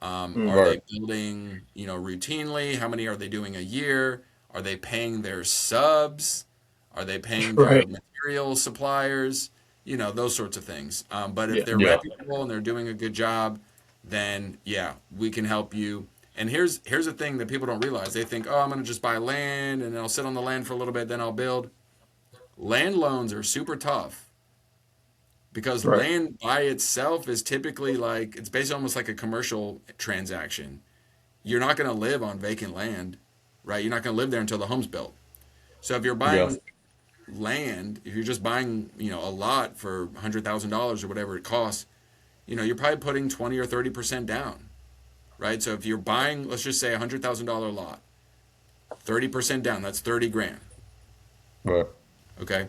Are Mm. right. they building, routinely? How many are they doing a year? Are they paying their subs? Are they paying their Right. material suppliers? Those sorts of things. But if Yeah. they're Yeah. reputable and they're doing a good job, then yeah, we can help you. And here's the thing that people don't realize. They think, oh, I'm going to just buy land and I'll sit on the land for a little bit, then I'll build. Land loans are super tough because Right. land by itself is typically like it's basically almost like a commercial transaction. You're not going to live on vacant land, right? You're not going to live there until the home's built. So if you're Yeah. buying land, if you're just buying, a lot for $100,000 or whatever it costs, you're probably putting 20 or 30% down, right? So if you're buying, let's just say $100,000 lot, 30% down, that's 30 grand, Right. okay?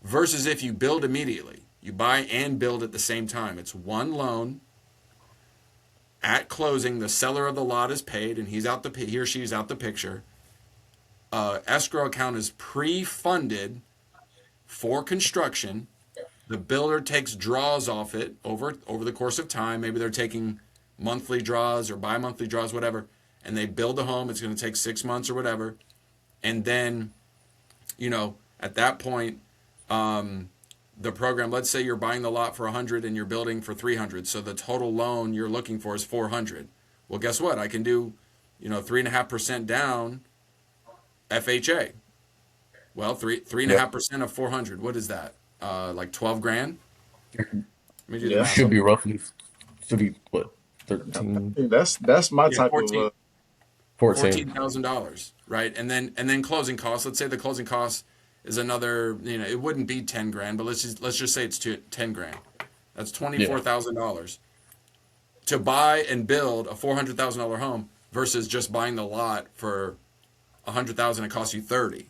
Versus if you build immediately, you buy and build at the same time. It's one loan. At closing, the seller of the lot is paid, and he or she's out the picture. Escrow account is pre-funded for construction. The builder takes draws off it over the course of time. Maybe they're taking monthly draws or bi-monthly draws, whatever, and they build the home. It's going to take 6 months or whatever, and then at that point, the program. Let's say you're buying the lot for 100 and you're building for 300, so the total loan you're looking for is 400. Well, guess what? I can do 3.5% down FHA. Well, three and a Yeah. half percent of 400. What is that? Like 12 grand. Let me do the Yeah. math Should on be that. roughly should be what, I 13, think that's my Yeah, type of 14. $14,000, right? And then closing costs. Let's say the closing cost is another. It wouldn't be 10 grand, but let's just say it's 10 grand. That's twenty Yeah. four thousand dollars to buy and build a $400,000 home versus just buying the lot for 100,000. It costs you 30.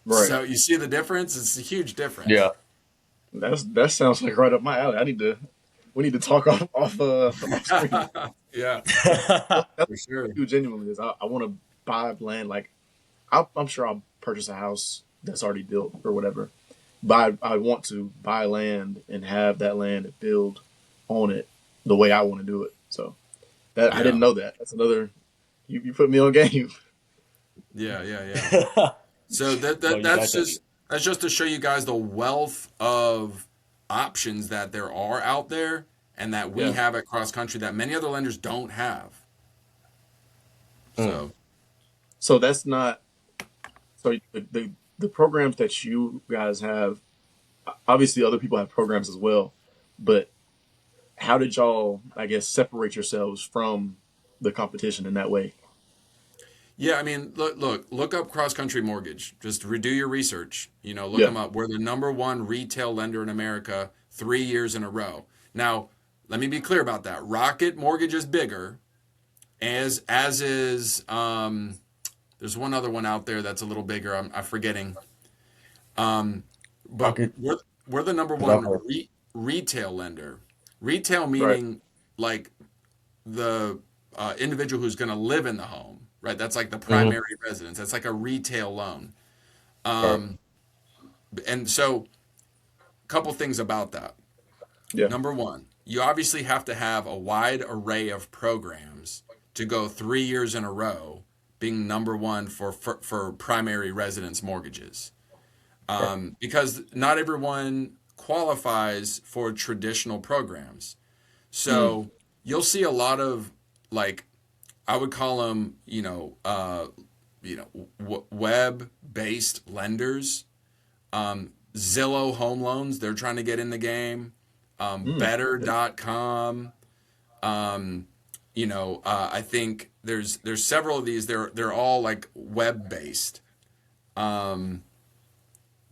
right. So you see the difference. It's a huge difference. Yeah. That sounds like right up my alley. We need to talk off screen. Yeah, That's for sure. what I do genuinely is I want to buy land. Like I'm sure I'll purchase a house that's already built or whatever. But I want to buy land and have that land and build on it the way I want to do it. So that I Yeah, didn't know that. That's another you put me on game. yeah, yeah, yeah. So that, No, that you got that's that. just that's just to show you guys the wealth of options that there are out there and that we Yeah. have at Cross Country that many other lenders don't have. Mm. So So that's not so the programs that you guys have. Obviously, other people have programs as well, but how did y'all, I guess, separate yourselves from the competition in that way? yeah, I mean, look up Cross Country Mortgage. Just redo your research. Look Yeah. them up. We're the number one retail lender in America 3 years in a row. Now, let me be clear about that. Rocket Mortgage is bigger, as is there's one other one out there that's a little bigger. I'm forgetting. But Rocket, we're the number because I've one heard. retail lender. Retail Right. meaning like the individual who's going to live in the home, right? That's like the Hmm. primary residence. That's like a retail loan. Right. And so, a couple things about that. Yeah. Number one, you obviously have to have a wide array of programs to go 3 years in a row being number one for primary residence mortgages. Right. Because not everyone qualifies for traditional programs. Mm. So you'll see a lot of like I would call them, web-based lenders. Zillow Home Loans, they're trying to get in the game. Mm. Better.com. I think there's several of these. They're all like web-based. Um,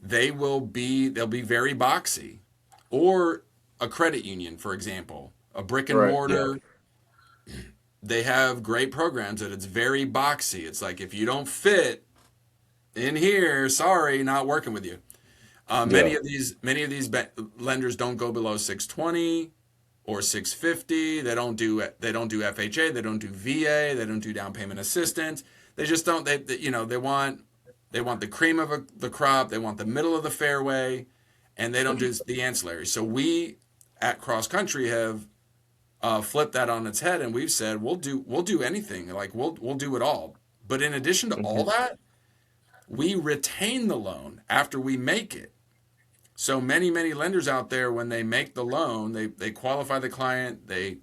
they'll be very boxy, or a credit union, for example, a brick and Right. Yeah. mortar. They have great programs that it's very boxy. It's like if you don't fit in here, sorry, not working with you. Yeah. Many of these lenders don't go below 620 or 650. They don't do FHA. They don't do VA. They don't do down payment assistance. They just don't. They want the cream of the crop. They want the middle of the fairway, and they don't do the ancillary. So we at Cross Country have flipped that on its head, and we've said we'll do anything. Like we'll do it all. But in addition to all Hmm. that, we retain the loan after we make it. So many lenders out there, when they make the loan, they qualify the client, they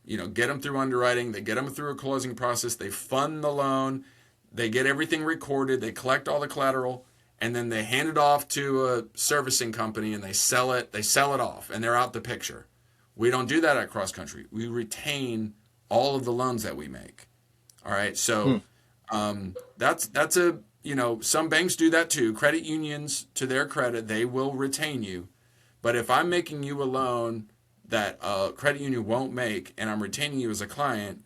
get them through underwriting, they get them through a closing process, they fund the loan, they get everything recorded, they collect all the collateral, and then they hand it off to a servicing company and they sell it off, and they're out the picture. We don't do that at Cross Country. We retain all of the loans that we make. All right, Hmm. so that's a some banks do that too. Credit unions, to their credit, they will retain you. But if I'm making you a loan that a credit union won't make, and I'm retaining you as a client,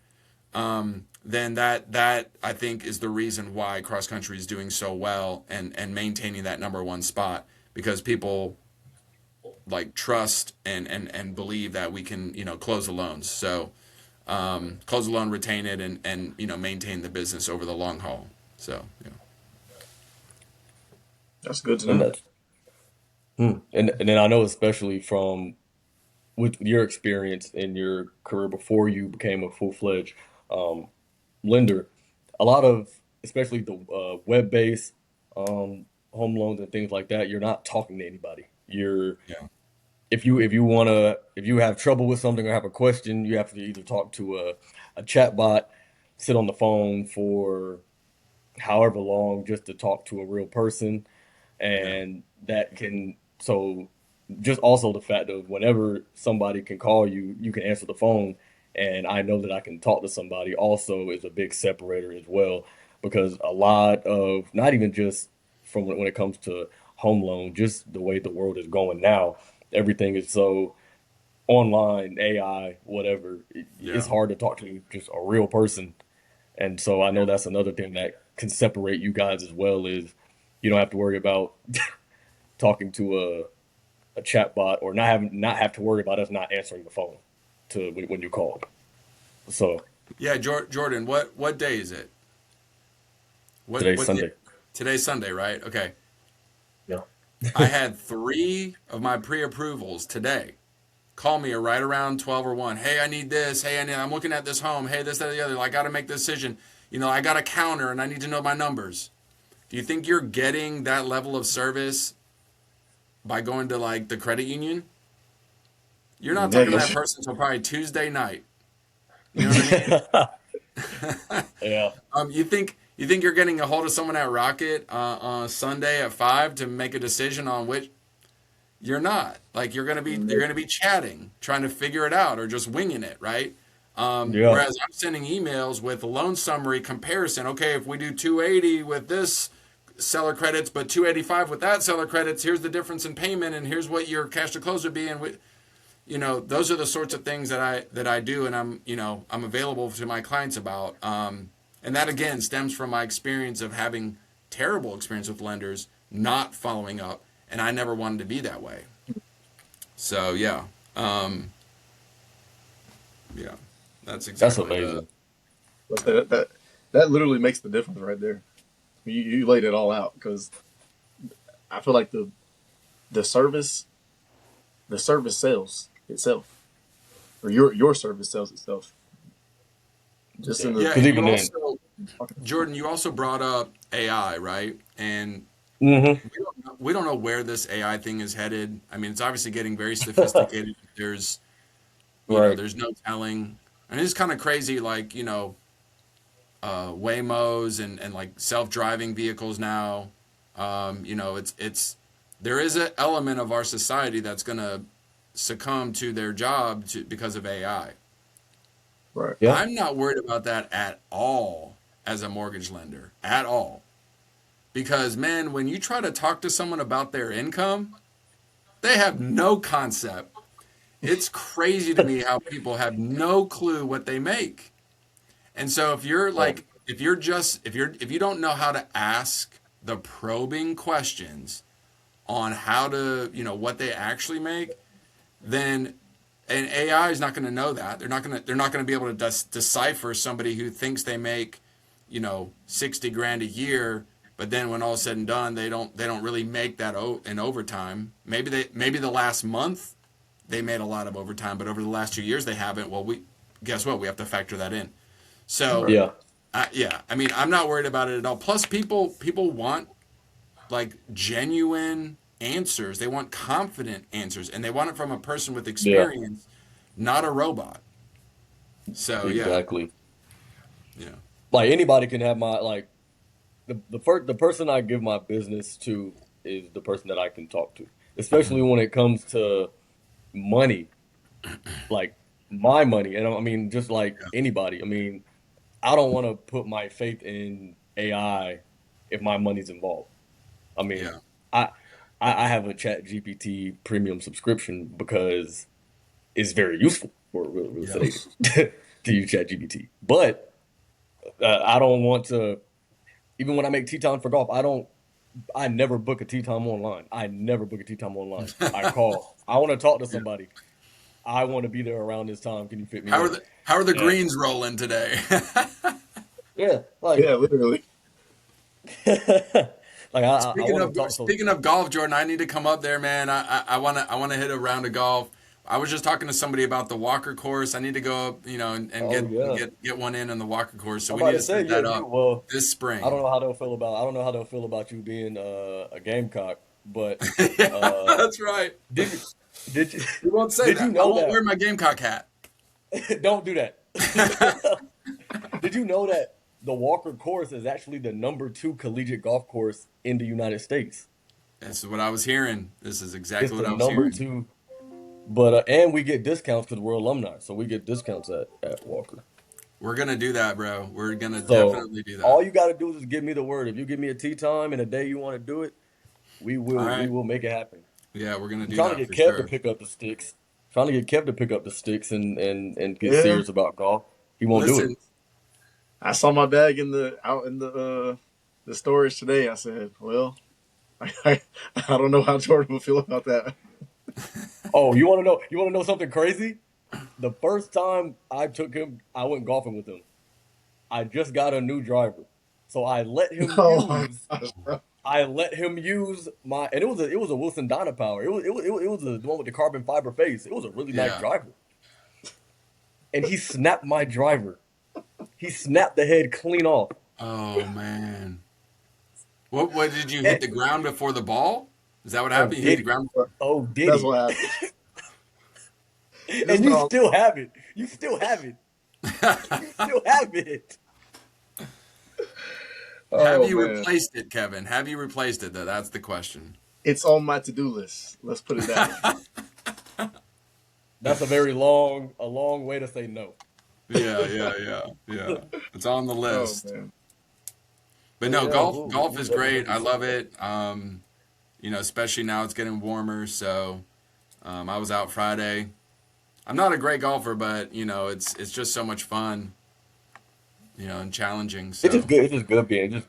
then that I think is the reason why Cross Country is doing so well and maintaining that number one spot, because people like trust and believe that we can close the loans. So close the loan, retain it, and maintain the business over the long haul. So That's good to And know. that's and then I know, especially from with your experience in your career before you became a full-fledged um, lender, a lot of, especially the web-based home loans and things like that, you're not talking to anybody. You're yeah, if you have trouble with something or have a question, you have to either talk to a chat bot, sit on the phone for however long just to talk to a real person, yeah, and that can so. just also the fact of whenever somebody can call you, you can answer the phone, and I know that I can talk to somebody also is a big separator as well, because a lot of not even just from when it comes to home loan, just the way the world is going now, everything is so online, AI, whatever. It's Yeah. hard to talk to just a real person, and so I know that's another thing that can separate you guys as well is you don't have to worry about talking to a chat bot or not have to worry about us not answering the phone to when you call. So Yeah, Jordan, what day is it? today's What day? Sunday. Today's Sunday, right? Okay. Yeah. I had 3 of my pre-approvals today call me right around 12 or 1. Hey, I need this. Hey, I'm looking at this home. Hey, this, that, or the other. I got to make this decision. I got a counter and I need to know my numbers. Do you think you're getting that level of service by going to like the credit union? You're not talking to that Negative. person until probably Tuesday night. You know what I mean? Yeah. You think you're getting a hold of someone at Rocket on Sunday at 5 to make a decision on which you're not. Like you're gonna be chatting, trying to figure it out, or just winging it, right? Yeah. Whereas I'm sending emails with a loan summary comparison. Okay, if we do 280 with this seller credits, but 285 with that seller credits, here's the difference in payment, and here's what your cash to close would be, and those are the sorts of things that I do, and I'm available to my clients about. And that again stems from my experience of having terrible experience with lenders not following up, and I never wanted to be that way. So yeah, yeah, that's That's exactly the amazing. But that literally makes the difference right there. You laid it all out because I feel like the service sells itself, or your service sells itself. Just in Yeah. the yeah. Because And you even then, also, Jordan, you also brought up AI, right? And hmm we don't know where this AI thing is headed. I mean, it's obviously getting very sophisticated. right. There's no telling. And it's kind of crazy, like, Waymos and like self-driving vehicles now. There is an element of our society that's going to succumb to their job because of AI. right. Yeah. I'm not worried about that at all as a mortgage lender, at all. Because, man, when you try to talk to someone about their income, they have no concept. It's crazy to me how people have no clue what they make. And so if you're Oh, like, if you don't know how to ask the probing questions on how to, what they actually make, then and AI is not going to know that. They're not going to be able to decipher somebody who thinks they make, 60 grand a year, but then when all is said and done, they don't really make that in overtime. Maybe the last month they made a lot of overtime, but over the last 2 years they haven't. Well, we guess what? We have to factor that in. So, Right. yeah. yeah, I mean, I'm not worried about it at all. Plus, people want like genuine answers. They want confident answers, and they want it from a person with Yeah. experience, not a robot. So yeah, Exactly. yeah, Like anybody can have my like the person I give my business to is the person that I can talk to, especially when it comes to money, like my money. And I mean, just like anybody. I mean, I don't want to put my faith in AI if my money's involved. I mean, yeah, I I have a Chat GPT premium subscription because it's very useful for real yeah, estate agents to use Chat GPT. But I don't want to. Even when I make tea time for golf, I don't. I never book a tea time online. I never book a tea time online. I call. I want to talk to yeah. somebody. I want to be there around this time. Can you fit me How are in? the And greens rolling today? yeah, like Yeah, literally. like I Speaking want to of talk. So speaking of golf, Jordan, I need to come up there, man. I wanna hit a round of golf. I was just talking to somebody about the Walker course. I need to go up, and oh get yeah, get one in on the Walker course. So I'm we about need to to say set yeah. that You up well, this I don't spring. know how they'll feel about. I don't know how they'll feel about you being a Gamecock. But Yeah, uh, that's right. did you did you We won't say did you that. I know won't that? wear my Gamecock hat. Don't do that. Did you know that the Walker course is actually the number 2 collegiate golf course in the United States? This is what I was hearing. This is It's exactly the what I was number hearing. two. But and we get discounts because we're alumni, so we get discounts at Walker. We're gonna do that, bro. We're gonna So definitely do all that. you got to do is just give me the word. If you give me a tea time and a day you want to do it, All we right. will make it happen. Yeah, we're gonna I'm do trying to that get for Kev to sure. pick up the sticks. Trying to get Kev to pick up the sticks and get Yeah, serious about golf. He won't do it. Listen, I saw my bag in the storage today. I said, well, I don't know how Jordan will feel about that. Oh, you want to know? You want to know something crazy? The first time I took him, I went golfing with him. I just got a new driver, so Oh my gosh, bro. I let him use my, and it was a Wilson Dynapower. It was the one with the carbon fiber face. It was a really nice yeah. driver, and he snapped my driver. He snapped the head clean off. Oh man. What did you hit And, the ground before the ball? Is that what oh, happened? You hit did the he? ground? Oh, did That's he? what happened. Just And you know, still have it. You still have it. You still have it. Have oh you man, replaced it, Kevin? Have you replaced it though? That's the question. it's on my to do list. Let's put it that way. That's a long way to say no. Yeah. It's on the Oh list. man, But But no, yeah, golf we'll is definitely great. do I love something. it. Especially now it's getting warmer. So I was out Friday. I'm not a great golfer, but it's just so much fun, and challenging. It's just So good. It's just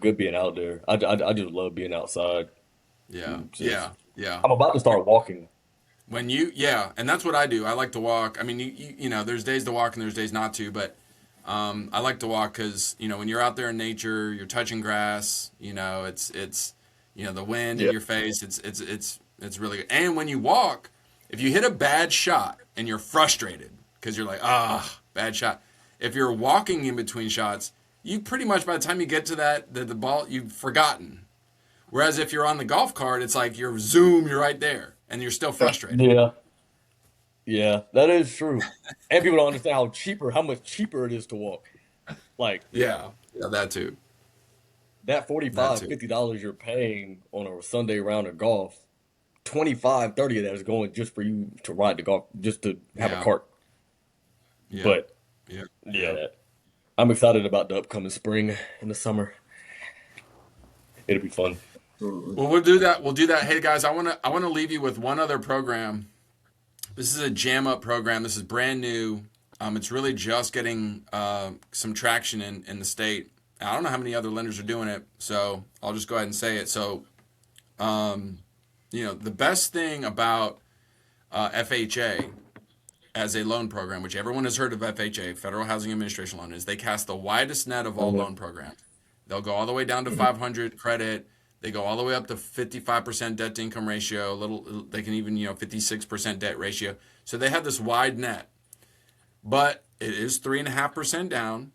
good being out there. I just love being outside. yeah, Mm, just, yeah. I'm about to start walking. Yeah, and that's what I do. I like to walk. I mean, there's days to walk and there's days not to, but I like to walk because when you're out there in nature, you're touching grass. It's the wind in yeah, your face. It's really good. And when you walk, if you hit a bad shot and you're frustrated because you're like, bad shot. If you're walking in between shots, you pretty much by the time you get to the ball, you've forgotten. Whereas if you're on the golf cart, it's like you're right there, and you're still frustrated. Yeah, yeah, that is true. And people don't understand how much cheaper it is to walk. Like Yeah, that too. that That 45, too. $50 you're paying on a Sunday round of golf, 25, 30 of that is going just for you to ride the golf, just to have a Yeah, cart. yeah, But yeah, yeah. yeah, I'm excited about the upcoming spring and the summer. It'll be fun. absolutely. Well, we'll do that. We'll do that. Hey guys, I wanna leave you with one other program. This is a jam up program. This is brand new. It's really just getting some traction in the state. I don't know how many other lenders are doing it, so I'll just go ahead and say it. So, the best thing about FHA as a loan program, which everyone has heard of FHA, Federal Housing Administration Loan, is they cast the widest net of all Mhm. loan programs. They'll go all the way down to 500 credit. They go all the way up to 55% debt to income ratio. They can even 56% debt ratio. So they have this wide net, but it is 3.5% down.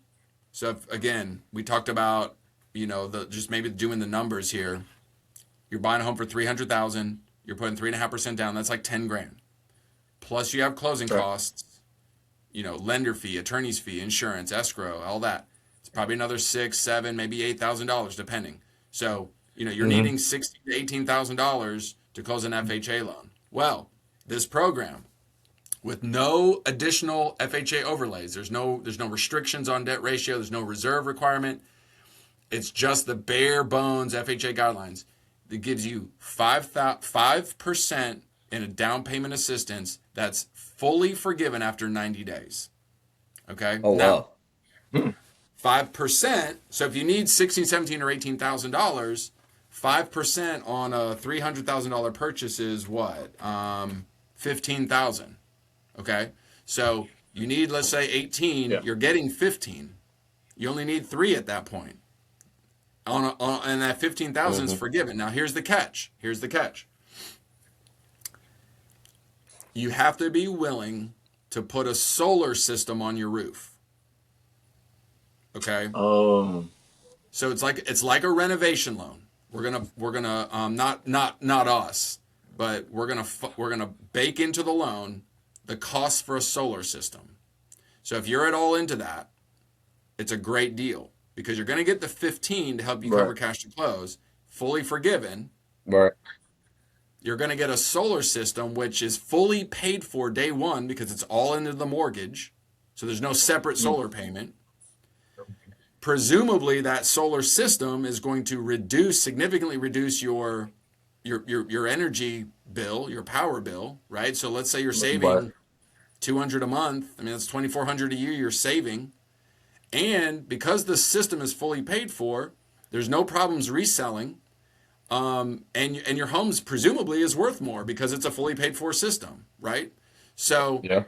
So again, we talked about just maybe doing the numbers here. You're buying a home for 300,000. You're putting 3.5% down. That's like 10 grand. Plus you have closing Okay. costs, lender fee, attorney's fee, insurance, escrow, all that. It's probably another six, seven, maybe $8,000 depending. So, you're Mhm. needing $16,000 to $18,000 to close an FHA loan. Well, this program with no additional FHA overlays, there's no restrictions on debt ratio, there's no reserve requirement. It's just the bare bones FHA guidelines that gives you 5% in a down payment assistance that's fully forgiven after 90 days. Okay. Oh Now, wow. 5%. So if you need 16, 17, or $18,000, 5% on a $300,000 purchase is what? 15,000. Okay. So you need, let's say 18, Yeah. you're getting 15. You only need 3 at that point. And that 15,000 is Mhm. forgiven. Now here's the catch. You have to be willing to put a solar system on your roof. Okay? Um. So it's like a renovation loan. We're gonna not us, but we're gonna bake into the loan the cost for a solar system. So if you're at all into that, it's a great deal because you're gonna get the 15 to help you Right. cover cash to close, fully forgiven. Right. you're going to get a solar system which is fully paid for day one because it's all into the mortgage. So there's no separate solar payment. Presumably that solar system is going to significantly reduce your energy bill, your power bill, right? So let's say you're Right. saving 200 a month. I mean, that's 2,400 a year you're saving. And because the system is fully paid for, there's no problems reselling. And your home's presumably is worth more because it's a fully paid for system, right? So, Yeah.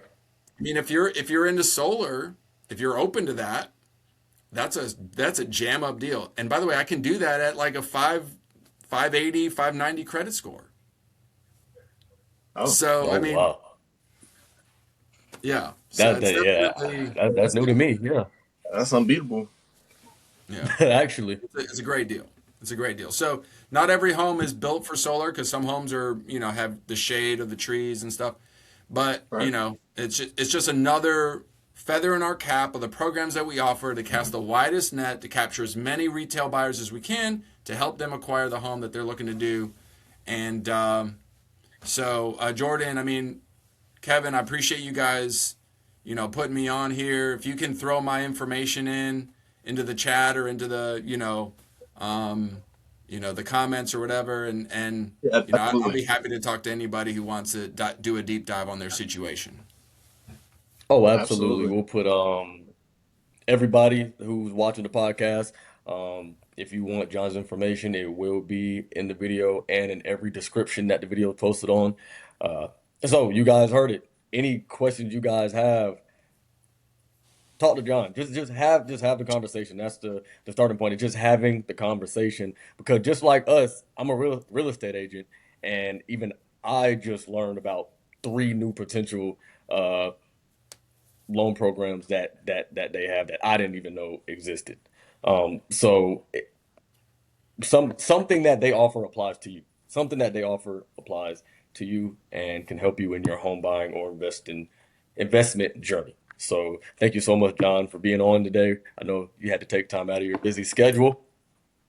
I mean, if you're into solar, if you're open to that, that's a jam up deal. And by the way, I can do that at like a 580, 590 credit score. Oh, So, I Oh mean, wow. yeah. So That, it's that yeah. definitely, That's new to me. Yeah. that's unbeatable. yeah, Actually. it's a great deal. It's a great deal. So not every home is built for solar because some homes are, have the shade of the trees and stuff. But, Right. it's just another feather in our cap of the programs that we offer to cast the widest net to capture as many retail buyers as we can to help them acquire the home that they're looking to do. And Jordan, I mean, Kevin, I appreciate you guys, putting me on here. If you can throw my information into the chat or into the, the comments or whatever, and Yeah, I'll absolutely. be happy to talk to anybody who wants to do a deep dive on their situation. Oh, absolutely. Absolutely. We'll put everybody who's watching the podcast. If you want John's information, it will be in the video and in every description that the video is posted on. Uh, so you guys heard it. Any questions you guys have, talk to John. Just have the conversation. That's the starting point. It's just having the conversation because just like us, I'm a real estate agent, and even I just learned about three new potential uh, loan programs that they have that I didn't even know existed. Something that they offer applies to you. Something that they offer applies to you and can help you in your home buying or investment journey. So thank you so much, John, for being on today. I know you had to take time out of your busy schedule,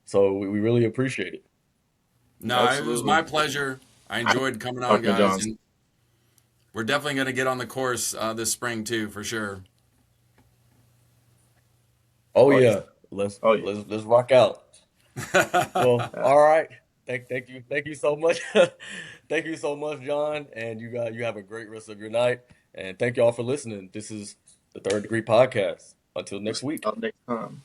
so we really appreciate it. No, it was Absolutely. my pleasure. I I enjoyed coming on, talking to guys, John. and we're definitely going to get on the course this spring too, for sure. Oh Oh yeah. yeah, let's Oh yeah. let's let's rock out. Well, Uh, all right. Thank you so much. Thank you so much, John. And you have a great rest of your night. And thank y'all for listening. This is the Third Degree Podcast. Until we'll next see week. y'all next time.